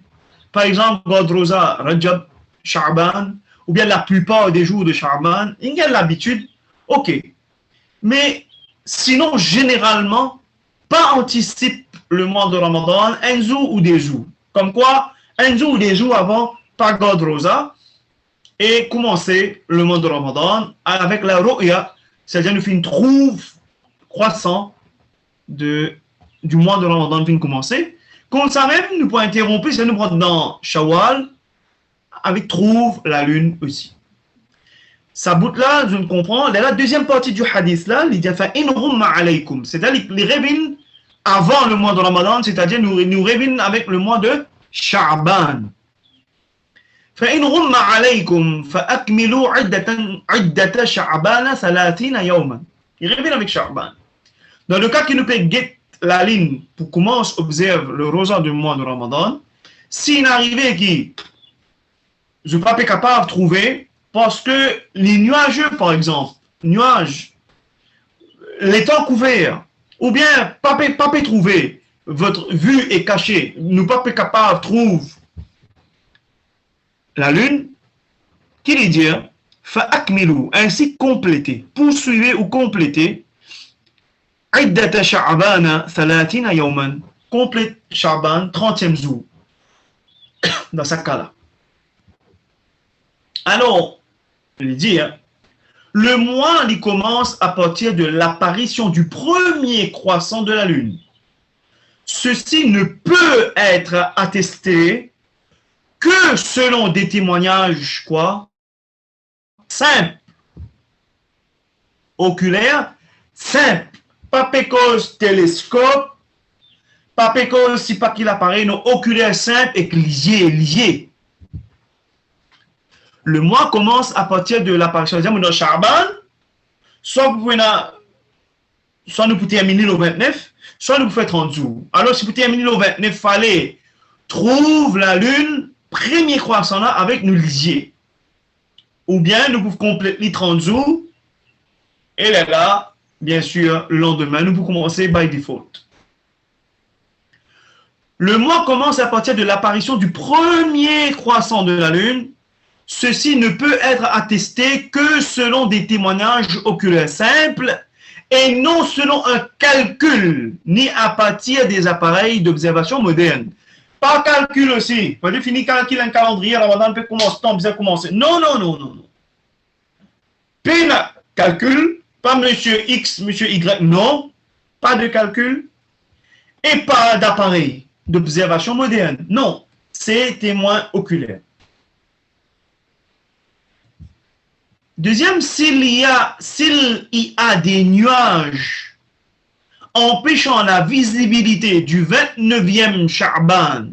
par exemple, God Rosa, Rajab, Sha'ban, ou bien la plupart des jours de Sha'ban, il y a l'habitude, ok. Mais sinon, généralement, pas anticipe le mois de Ramadan, un jour ou des jours. Comme quoi, un jour ou des jours avant, pas God Rosa, et commencer le mois de Ramadan avec la ru'ya, c'est-à-dire nous finissons trouve croissant du mois de Ramadan nous finissons commencer. Comme ça même, nous pouvons interrompre, c'est nous prendre dans Shawwal, avec trouve la lune aussi. Ça bout là, je ne comprends. La deuxième partie du hadith là, il dit in rumma alaykum, c'est-à-dire les révèlent avant le mois de Ramadan, c'est-à-dire nous révèlent avec le mois de Sha'ban. فإن غم عليكم فأكملوا عدة شعبان 30 يوما. Il revient avec Sha'ban. Dans le cas qui nous peut get la ligne pour commencer à observer le rosa du mois de Ramadan, s'il arrive qui je ne suis pas capable de trouver parce que les nuageux, par exemple, nuages, les temps couverts, ou bien pas trouver, votre vue est cachée, nous pas capable de trouver la lune, qui dit dire, fa'akmilu, ainsi compléter, poursuivez ou compléter, iddata sha'bana 30 yawman, complète Sha'ban, 30e jour, dans ce cas-là. Alors, il dit, le mois, il commence à partir de l'apparition du premier croissant de la lune. Ceci ne peut être attesté que selon des témoignages, quoi, simples, oculaires, simples, pas pécose télescope, pas pécose si pas qu'il apparaît, non, oculaire simple et lié. Le mois commence à partir de l'apparition de Sha'ban, soit nous pouvons terminer le 29, soit nous pouvons faire 30 jours. Alors, si vous terminez le 29, il fallait trouver la lune, premier croissant là, avec nous liés. Ou bien, nous pouvons compléter les 30 jours, et là, bien sûr, le lendemain, nous pouvons commencer by default. Le mois commence à partir de l'apparition du premier croissant de la lune. Ceci ne peut être attesté que selon des témoignages oculaires simples et non selon un calcul, ni à partir des appareils d'observation modernes. Pas calcul aussi. Pas définir calcul un calendrier, Ramadan peut commencer, temps bien commencer. Non. Pas calcul, pas monsieur X, monsieur Y, non. Pas de calcul et pas d'appareil d'observation moderne. Non, c'est témoin oculaire. Deuxième, s'il y a des nuages empêchant la visibilité du 29e Sha'ban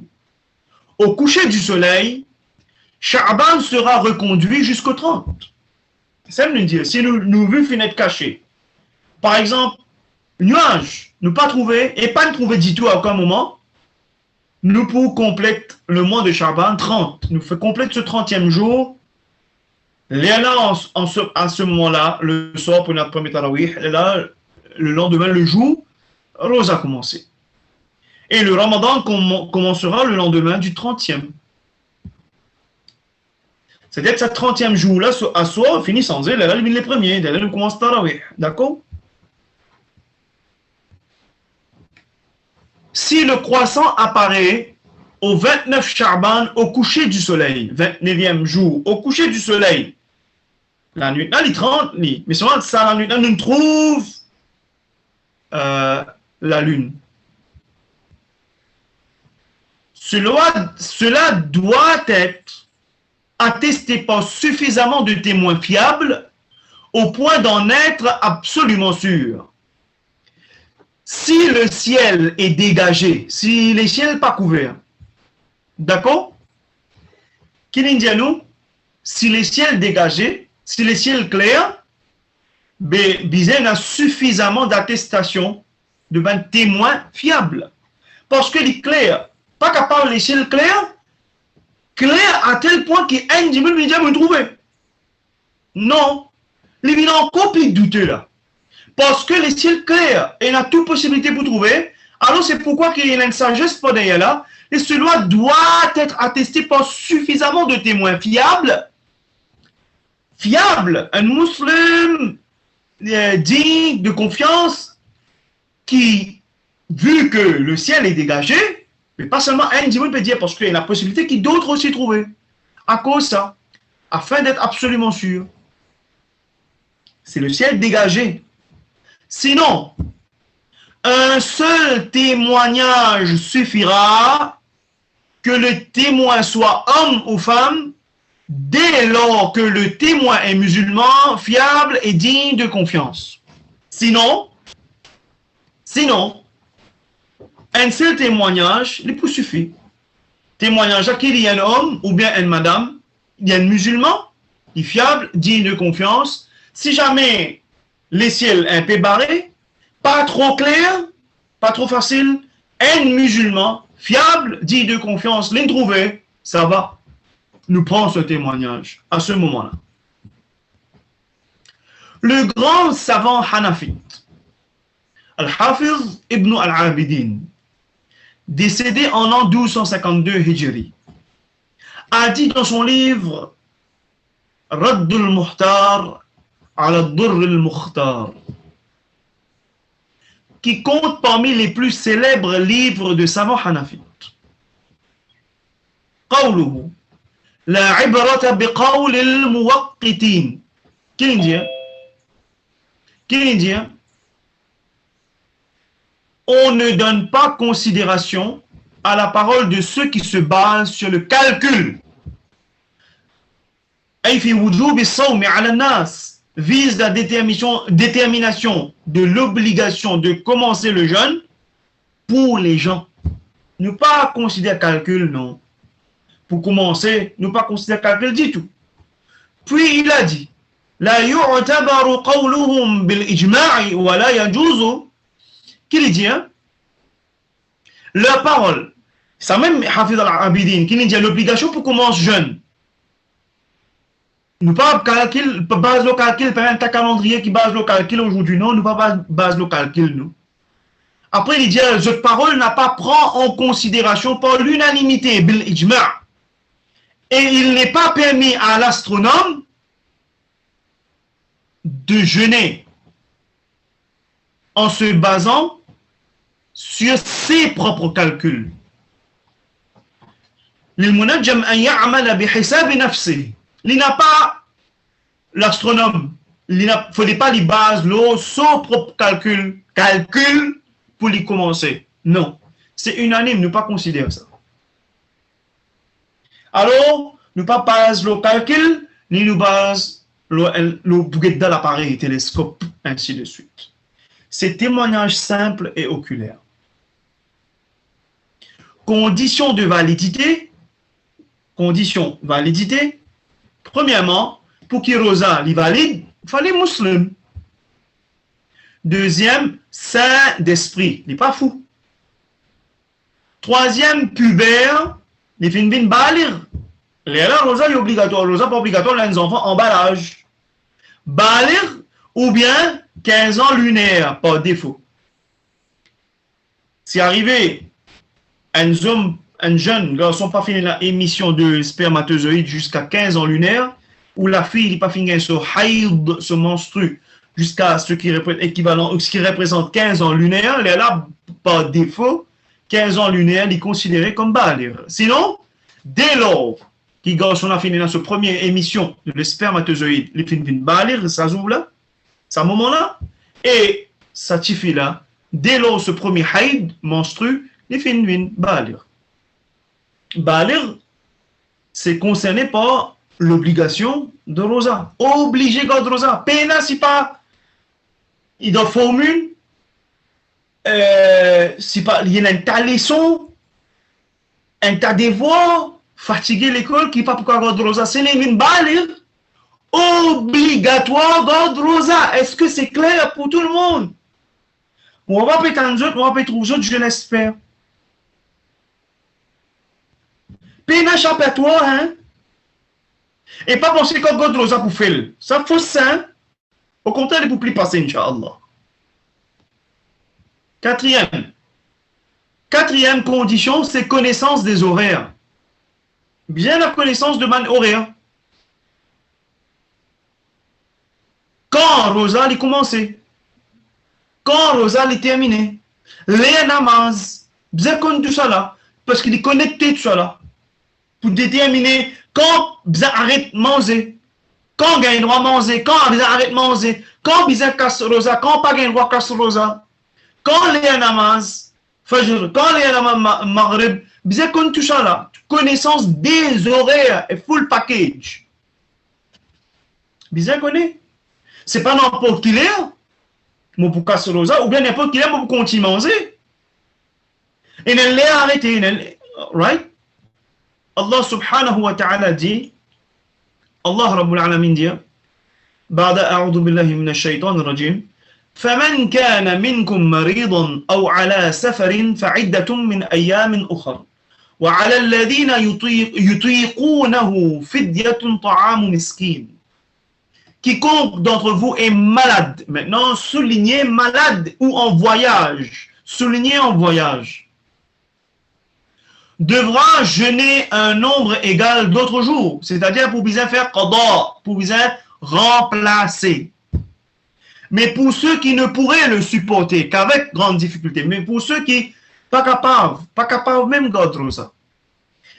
au coucher du soleil, Sha'ban sera reconduit jusqu'au 30. Ça veut dire, si nous vu fenêtre cachée, par exemple, nuage, nous pas trouvé, et pas trouvé du tout à aucun moment, nous pour compléter le mois de Sha'ban 30. Nous fait compléter ce 30e jour. Là, à ce moment-là, le soir pour notre premier tarawih, et là, le lendemain, le jour, Rose a commencé. Et le Ramadan commencera le lendemain du 30e. C'est-à-dire que ce 30e jour-là, à soi, finit sans elle, là, les premiers, là, nous commence tarawih. D'accord? Si le croissant apparaît au 29 Sha'ban, au coucher du soleil, 29e jour, au coucher du soleil, la nuit, là, les 30, mais souvent, ça, la nuit, là, nous trouve la lune. Cela doit être attesté par suffisamment de témoins fiables au point d'en être absolument sûr. Si le ciel est dégagé, si le ciel n'est pas couvert, d'accord? Qu'il dit à nous, si le ciel est dégagé, si le ciel est clair, il a suffisamment d'attestation de témoins fiables. Parce qu'il est clair, pas capable de le ciel clair à tel point qu'il y a un dimanche média me trouver. Non, il y a encore plus de doute là. Parce que le ciel clair, il a toute possibilité pour trouver, alors c'est pourquoi qu'il y a une sagesse pour derrière là, et cela doit être attesté par suffisamment de témoins fiables. Fiable, un musulman digne de confiance qui, vu que le ciel est dégagé, mais pas seulement un dimanche peut dire, parce qu'il y a la possibilité qu'il d'autres aussi trouver. À cause de ça, afin d'être absolument sûr. C'est le ciel dégagé. Sinon, un seul témoignage suffira, que le témoin soit homme ou femme, dès lors que le témoin est musulman, fiable et digne de confiance. Sinon, un seul témoignage, il peut suffire. Témoignage à qui il y a un homme ou bien une madame, il y a un musulman, il est fiable, digne de confiance. Si jamais le ciel est un peu barré, pas trop clair, pas trop facile, un musulman, fiable, digne de confiance, l'introuvé, ça va. Nous prenons ce témoignage à ce moment-là. Le grand savant Hanafite, Al-Hafiz ibn al-Abidin, décédé en l'an 1252 Hijri, a dit dans son livre Radd al-Muhtar ala al-Durr al-Mukhtar, qui compte parmi les plus célèbres livres de savants hanafites. قوله لا عبرة بقول الموقتين. Qu'il dit, on ne donne pas considération à la parole de ceux qui se basent sur le calcul. أي في وجوب الصوم على الناس, vise la détermination de l'obligation de commencer le jeûne pour les gens. Ne pas considérer calcul, non. Pour commencer, ne pas considérer calcul du tout. Puis il a dit, لا يعتبر قولهم بالإجماع ولا يجوز. Qu'il dit, hein? Leur parole, ça même Hafiz al-Abidin, qui dit l'obligation pour commencer jeune. Nous pas calcul, base le calcul, par un calendrier qui base le calcul aujourd'hui, non, nous pas base le calcul, nous. Après, il dit, cette parole n'a pas prend en considération par l'unanimité, bil ijma'. Et il n'est pas permis à l'astronome de jeûner en se basant sur ses propres calculs. للمنجم أن يعمل بحساب نفسه. Il n'a pas l'astronome, il ne faut pas les bases, son propre calcul pour les commencer. Non, c'est unanime, ne pas considérer ça. Alors, ne pas base le calcul, ni nous base le bouquet de l'appareil télescope, ainsi de suite. C'est témoignage simple et oculaire. Conditions de validité. Condition validité. Premièrement, pour qu'il rosa les valide, il fallait musulman. Deuxième, saint d'esprit, il n'est pas fou. Troisième, pubère, il fait une balir. La rosa est obligatoire, rosa pas obligatoire, les enfants en bas l'âge. Balir ou bien 15 ans lunaire, par défaut. Si arrivé un jeune garçon pas fini la émission de spermatozoïdes jusqu'à 15 ans lunaire, ou la fille n'est pas fini ce haïd, ce menstru, jusqu'à ce qui représente 15 ans lunaire, elle est là par défaut, 15 ans lunaire, il est considéré comme balir. Sinon, dès lors qu'il garçon a fini dans ce première émission de le spermatozoïde, il finit balir, ça s'ouvre là, ça moment là, et ça tifie là, dès lors ce premier haïd, menstru, il finit balir. Balir, c'est concerné par l'obligation de rosa. Obligé de rosa. Pena si pas il doit formule, si pas il y a un tas de leçons, un tas de devoirs, fatigué l'école qui pas pourquoi garde rosa. C'est une balir obligatoire garde rosa. Est-ce que c'est clair pour tout le monde? On va peut-être un autre, on va peut-être aux autres, je l'espère. Pena échappatoire, hein? Et pas penser qu'on garde rosa pour faire. Ça faut ça. Au contraire, il ne peut plus passer, Inch'Allah. Quatrième condition, c'est connaissance des horaires. Bien la connaissance de man horaire. Quand Rosa est commencé, quand Rosa est terminé, les namaz, bien connu tout ça là, parce qu'il est connecté tout ça là, pour déterminer quand bien arrête manger, quand il y a un droit manger, quand bien arrête manger, quand bien casse Rosa, quand pas un droit casse Rosa, quand les namaz, fajr, quand les namaz maghrib, bien connu tout ça là, connaissance des horaires et full package. Bien connu. C'est pas n'importe quelle heure, moi pour casser rosa, ou bien n'importe quelle heure, moi pour continuer à manger. Et elle l'a arrêté, right? Allah subhanahu wa ta'ala dit, Allah rabbul alamin dit, بعد أعوذ بالله من الشيطان الرجيم فمن كان منكم مريضا أو على سفر فعدة من أيام أخر وعلى الذين يطيقونه فدية طعام مسكين. Quiconque d'entre vous est malade, maintenant soulignez malade ou en voyage, soulignez en voyage, devra jeûner un nombre égal d'autres jours, c'est-à-dire pour bien faire qada, pour bien remplacer. Mais pour ceux qui ne pourraient le supporter qu'avec grande difficulté, mais pour ceux qui pas capables même garder ça,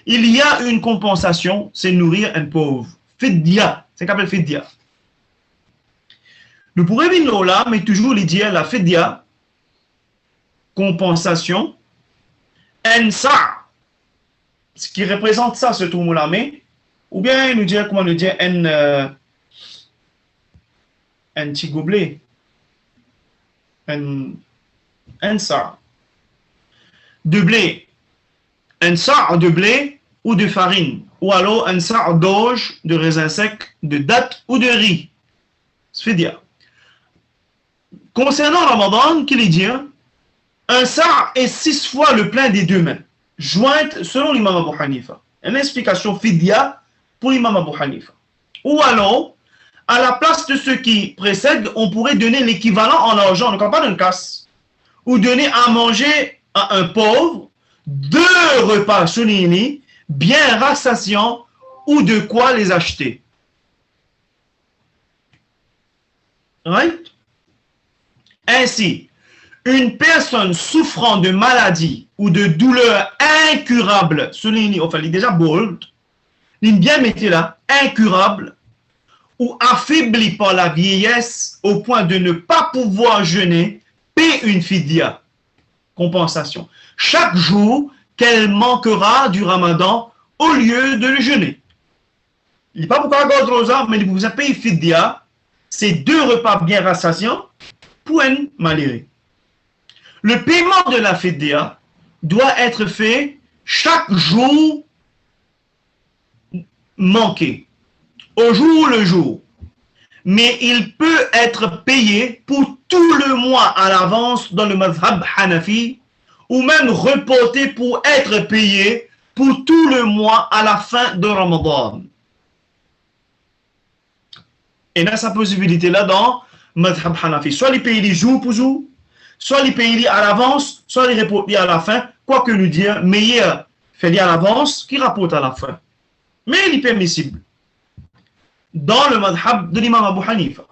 il y a une compensation, c'est nourrir un pauvre. Fidya, c'est qu'appelle fidya. Nous pourrions venir là, mais toujours les dire la fidya, compensation, sa, ce qui représente ça, ce tour-là, mais, ou bien nous dire, comment nous dire, un petit gobelet, un sa, de blé, un sa de blé ou de farine, ou alors un sa d'orge, de raisin sec, de date ou de riz. C'est fidya. Concernant Ramadan, qu'il est dit, un sa' est 6 fois le plein des deux mains, jointes selon l'imam Abu Hanifa. Une explication fidya pour l'imam Abu Hanifa. Ou alors, à la place de ce qui précède, on pourrait donner l'équivalent en argent, ne pas d'une casse, ou donner à manger à un pauvre 2 repas soulignés, bien rassasiants, ou de quoi les acheter. Right? Ainsi, une personne souffrant de maladie ou de douleur incurable, souligné, enfin, il est déjà bold, il bien mettez là, incurable, ou affaibli par la vieillesse au point de ne pas pouvoir jeûner, paie une fidya, compensation, chaque jour qu'elle manquera du ramadan au lieu de le jeûner. Il n'est pas pour garder rosa, mais il vous a payé fidya. C'est 2 repas bien rassasiants pour un malheureux. Le paiement de la fidya doit être fait chaque jour manqué, au jour le jour. Mais il peut être payé pour tout le mois à l'avance dans le mazhab Hanafi, ou même reporté pour être payé pour tout le mois à la fin de Ramadan. Et là, sa possibilité là dans mazhab Hanafi. Soit les payer les jours pour jour, soit les payer à l'avance, soit les reporter à la fin. Quoi que nous dire, meilleur fait à l'avance qui rapporte à la fin. Mais il est permissible. Dans le madhab de l'imam Abu Hanifa.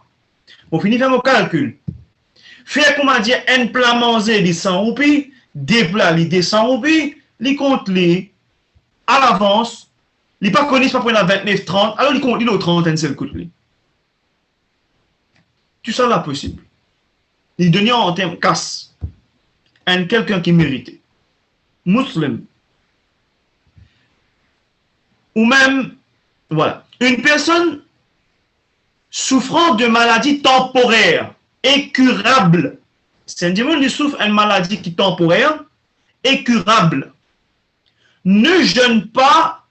Pour finir, faire mon calcul. Faire, comment dire, un plat manger de 100 roupies, des plats de 100 roupies, les compte les à l'avance, les pas connaissent pas pour la 29, 30, alors ils comptent les 30 un seul coup de tout ça là possible. Les donner en termes casse. Un quelqu'un qui méritait. Musulman. Ou même, voilà, une personne souffrant de maladies temporaires, incurables. C'est un démon qui souffre d'une maladie qui est temporaire, incurable. Ne jeûne pas,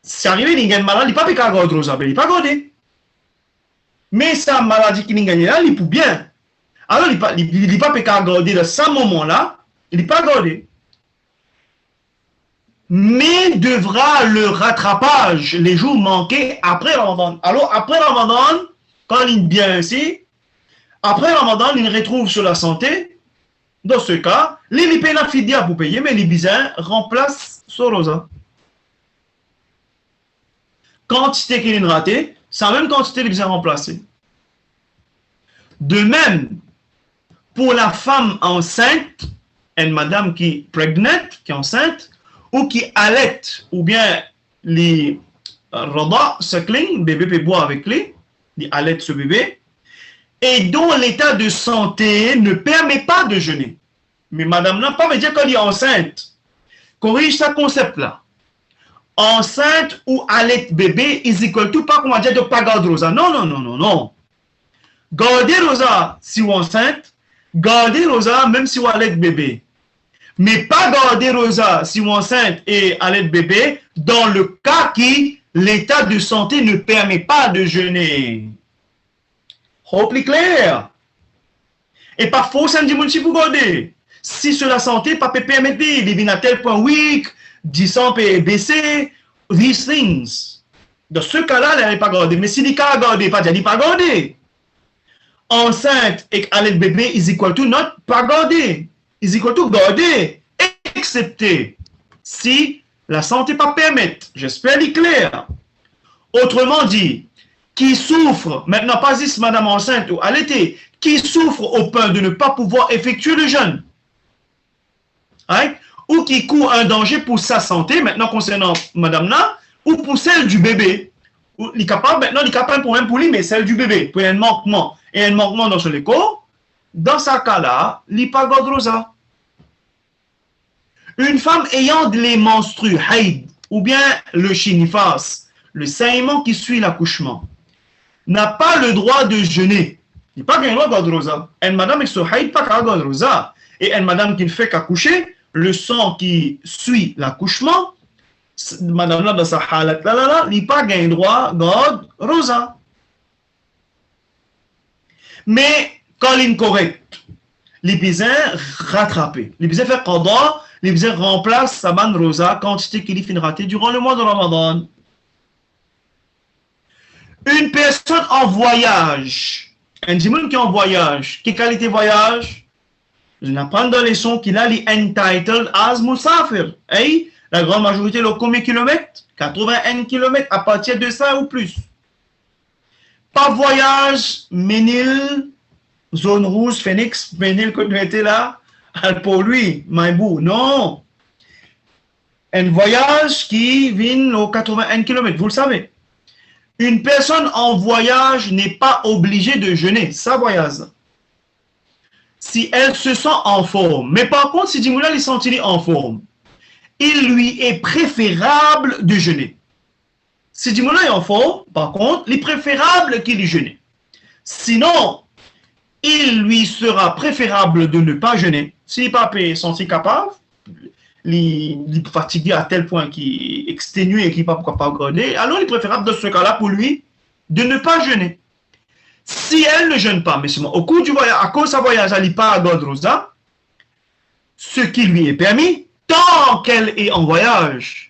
c'est arrivé, il y a une maladie, il n'est pas gardé, il n'est pas gardé. Mais sa maladie qui n'est pas là, il peut bien. Alors, il n'est pas gardé dans ce moment-là, il n'est pas gardé. Mais devra le rattrapage les jours manqués après Ramadan. Alors, après Ramadan, quand il est bien ainsi, après Ramadan, il retrouve sur la santé. Dans ce cas, il paye la fidya pour payer, mais les bizarres remplacent ce rosa. Quantité qu'il est raté, c'est la même quantité les bizarres remplacés. De même, pour la femme enceinte, une madame qui est pregnant, qui est enceinte, ou qui allait, ou bien les rada, suckling, bébé peut boire avec lui, il allait ce bébé, et dont l'état de santé ne permet pas de jeûner. Mais madame n'a pas me dire qu'elle est enceinte. Corrige ce concept-là. Enceinte ou allait bébé, is equal to pas qu'on va dire de pas garder rosa. Non, non, non, non, non. Garder rosa si vous enceinte, garder rosa même si vous allait bébé. Mais pas garder rosa si vous enceinte et allait bébé dans le cas qui l'état de santé ne permet pas de jeûner. Hopefully clair. Et parfois, ça me dit, si vous garder. Si sur la santé, pas peut permettre, il vient à tel point weak, 10 ans peut baisser, these things. Dans ce cas-là, il n'est pas gardé. Mais si il cas gardé, pas dit, pas gardé. Enceinte et allait bébé, is equal to not pas gardé. Is equal to gardé. Excepté si la santé pas permet. J'espère qu'il est clair. Autrement dit, qui souffre, maintenant pas juste madame enceinte ou allaitée, qui souffre au point de ne pas pouvoir effectuer le jeûne, hein? Ou qui court un danger pour sa santé, maintenant concernant madame là, ou pour celle du bébé. Il est capable, maintenant il est capable pour un pour lui, mais celle du bébé, pour un manquement, et un manquement dans son écho, dans ce cas-là, il n'est pas garde rosa. Une femme ayant les menstrues, haïd, ou bien le chinifas, le saignement qui suit l'accouchement, n'a pas le droit de jeûner. Il n'y a pas le droit de garder rosa. Une madame qui se haïd pas qu'à garder rosa. Et une madame qui ne fait qu'accoucher, le sang qui suit l'accouchement, madame là dans sa halat là, il n'a pas le droit de garder rosa. Mais quand il est correct, les bizarres rattrapés. Les bizarres fait qada, les bizarres remplacent sa bande rosa quantité qu'il finit raté durant le mois de Ramadan. Une personne en voyage, un dimanche qui est en voyage, quelle qualité voyage? Je n'apprends dans les sons qu'il a les entitled as musafir. Hey, la grande majorité, le combien de kilomètres? 81 kilomètres à partir de ça ou plus. Pas voyage, Ménil, zone rouge, Phoenix, Ménil, quand tu étais là, pour lui, Maïbou. Non. Un voyage qui vient aux 81 kilomètres, vous le savez. Une personne en voyage n'est pas obligée de jeûner, ça voyage. Si elle se sent en forme, mais par contre, si Dimoula est senti en forme, il lui est préférable de jeûner. Si du moment en faut, par contre, il est préférable qu'il jeûne. Sinon, il lui sera préférable de ne pas jeûner. S'il n'est pas senti capable, il est fatigué à tel point qu'il est exténué et qu'il n'est pas capable de garder, alors il est préférable dans ce cas-là pour lui de ne pas jeûner. Si elle ne jeûne pas, mais seulement au cours du voyage, à cause de sa voyage, elle n'est pas à Godrosa, ce qui lui est permis, tant qu'elle est en voyage,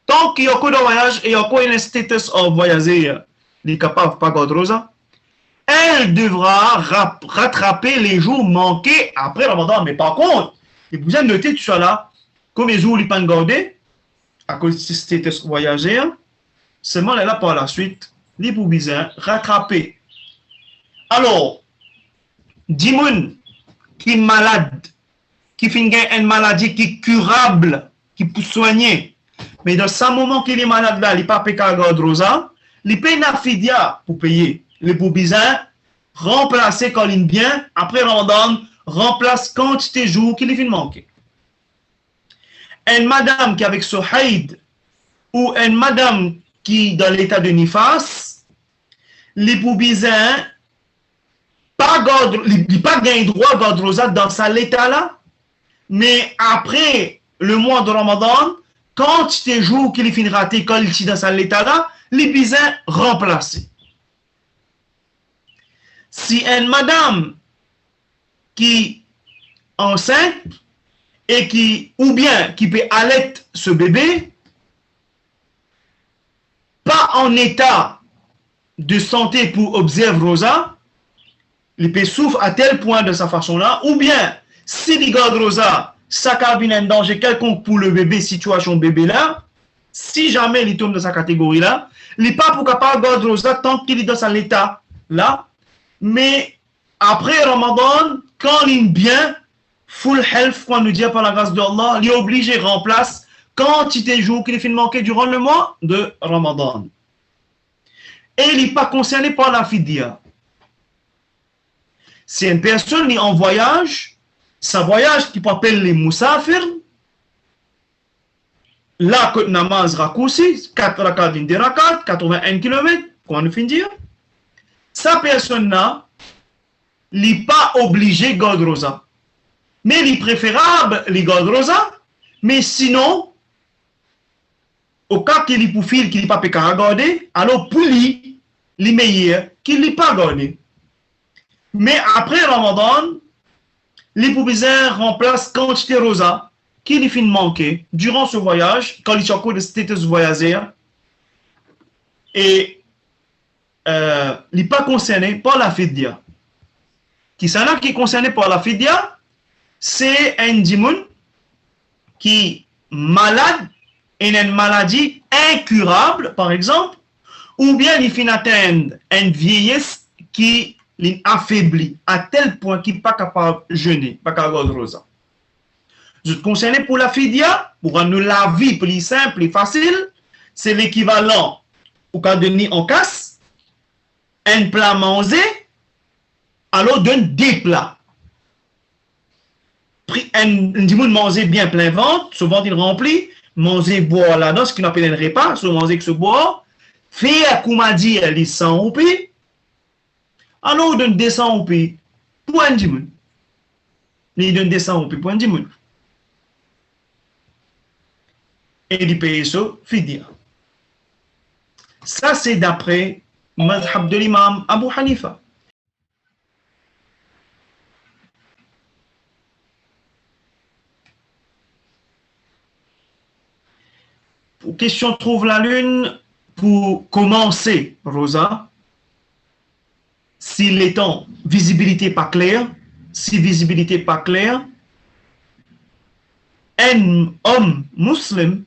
tant qu'il y a encore de voyage et il y a encore un status en voyager, il est capable de pas Godrosa, elle devra rattraper les jours manqués après Ramadan. Mais par contre, il faut bien noter tout ça là, comme les jours, il pas gardé, à cause de ce status voyager, seulement là par la suite, il faut bien rattraper. Alors, Dimoun qui est malade, qui finit une maladie qui est curable, qui peut soigner, mais dans ce moment qu'il est malade là, il n'est pas payé à Godrosa, il paye une fidia pour payer. Le boubizin, remplacer quand il bien, après Ramadan, remplace quantité de jours qu'il est manqué. Une madame qui est avec Sohaïd, ou une madame qui est dans l'état de Nifas, les boubizins, pas gagne droit Godrosa dans sa l'état là, mais après le mois de Ramadan, quantité de jours qu'il est raté quand il est dans sa l'état là, les boubizins remplacés. Si une madame qui est enceinte et qui, ou bien qui peut allaiter ce bébé, pas en état de santé pour observer Rosa, il peut souffrir à tel point de sa façon-là, ou bien si il garde Rosa, ça cabine un danger quelconque pour le bébé, situation bébé là, si jamais il tombe dans sa catégorie là, il n'est pas pour capable de garder Rosa tant qu'il est dans son état là. Mais après Ramadan, quand il est bien, full health, quand nous dit par la grâce d'Allah, il est obligé de remplacer quantité de jours qu'il est manqué durant le mois de Ramadan. Et il n'est pas concerné par la fidia. Si une personne est en voyage, sa voyage qui s'appelle les Moussafir, là que namaz raccourci, 4 rakat, 20 rakat, 81 km, comment nous finir? Sa personne-là, il n'est pas obligé de garder Rosa. Mais il est préférable de garder Rosa. Mais sinon, au cas qu'il est pour fil, qu'il n'est pas péché à garder, alors pour lui, il est meilleur qu'il n'est pas gardé. Mais après Ramadan, les poupizains remplacent quantité Rosa qu'il est fin manqué durant ce voyage, quand il est en cours de status voyageur. Et il n'est pas concerné par la fidia. Qui est concerné par la fidia, c'est un dimoun qui est malade et une maladie incurable, par exemple, ou bien il finit atteindre une vieillesse qui l'affaiblit à tel point qu'il n'est pas capable de jeûner, pas capable de rosa. Je suis concerné pour la fidia, pour rendre la vie plus simple, plus facile, c'est l'équivalent au cas de nid en casse, un plat mangé, alors donne des plats. Un dimoun manger bien plein ventre, ce ventre il remplit, manger boire là-dedans, ce qu'on appelle un repas, ce manger que ce boire, faire comme a dit, les 100 roupies, alors on donne 200 roupies pour un dimoun. Il donne 200 roupies pour un dimoun. Et il paye ça, fidia. Ça, c'est d'après madhab de l'imam Abu Hanifa. Question trouve la lune pour commencer, Rosa. Si les temps, visibilité pas claire, si visibilité pas claire, un homme musulman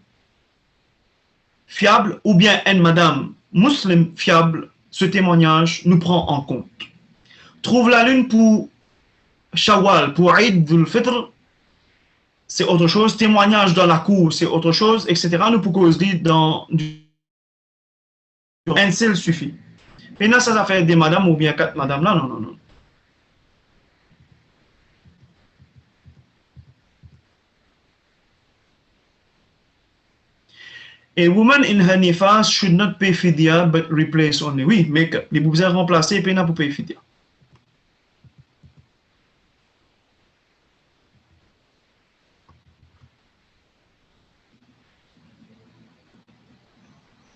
fiable ou bien une madame musulmane fiable, ce témoignage nous prend en compte. Trouve la lune pour Shawwal, pour Eid al-Fitr, c'est autre chose. Témoignage dans la cour, c'est autre chose, etc. Nous pouvons dire dans un seul suffit. Maintenant, ça fait des madames ou bien 4 madames là, non, non, non. A woman in her nifas should not pay fidya but replace only. Oui, mais les boubzères remplacés, puis n'a pour payer fidya.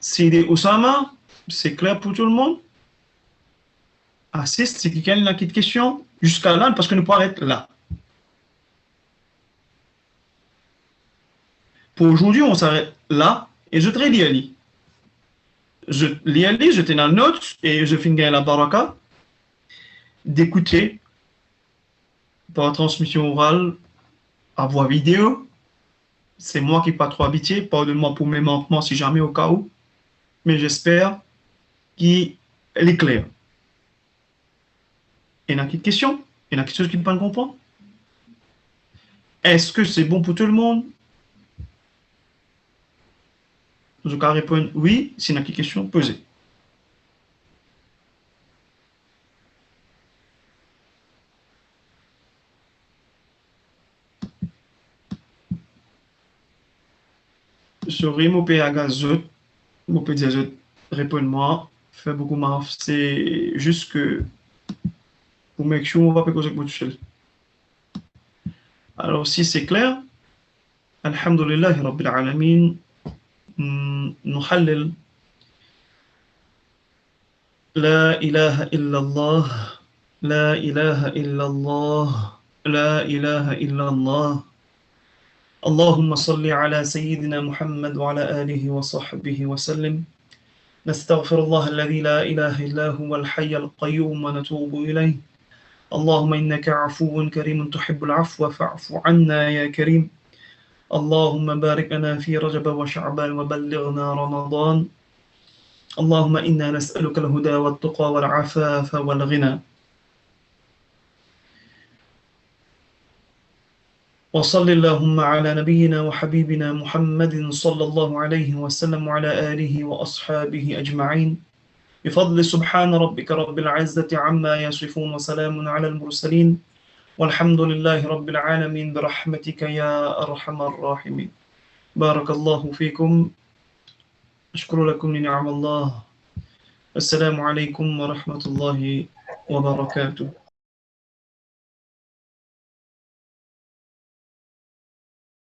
Sidi Oussama, c'est clair pour tout le monde? Assiste, c'est quelqu'un qui a une question jusqu'à là, parce que nous pourrons être là. Pour aujourd'hui, on s'arrête là et je te lis Ali. Je lis Ali, je t'ai dans la note et je finis la baraka d'écouter par transmission orale à voix vidéo. C'est moi qui n'ai pas trop habitué, pardonne-moi pour mes manquements si jamais au cas où, mais j'espère qu'elle est claire. Il y a une question? Il y a quelque chose qui ne peut pas comprendre? Est-ce que c'est bon pour tout le monde? Je vais répondre oui, s'il y a une question, posez. Sur Rimo Péagazot, mon petit azot, réponds-moi, fais beaucoup marre. C'est juste que pour make sure on va pas causer avec votre. Alors si c'est clair, Alhamdulillah Rabbil Alamin, نحلل لا إله إلا الله لا إله إلا الله لا إله إلا الله اللهم صل على سيدنا محمد وعلى آله وصحبه وسلم نستغفر الله الذي لا إله إلا هو الحي القيوم ونتوب إليه اللهم إنك عفو كريم تحب العفو فاعف عنا يا كريم اللهم بارك لنا في رجب وشعبان وبلغنا رمضان اللهم إنا نسألك الهدى والتقى والعفاف والغنى وصل اللهم على نبينا وحبيبنا محمد صلى الله عليه وسلم وعلى آله وأصحابه أجمعين بفضل سبحان ربك رب العزة عما يصفون وسلام على المرسلين والحمد لله رب العالمين برحمتك يا أرحم الراحمين بارك الله فيكم أشكر لكم لنعم الله السلام عليكم ورحمة الله وبركاته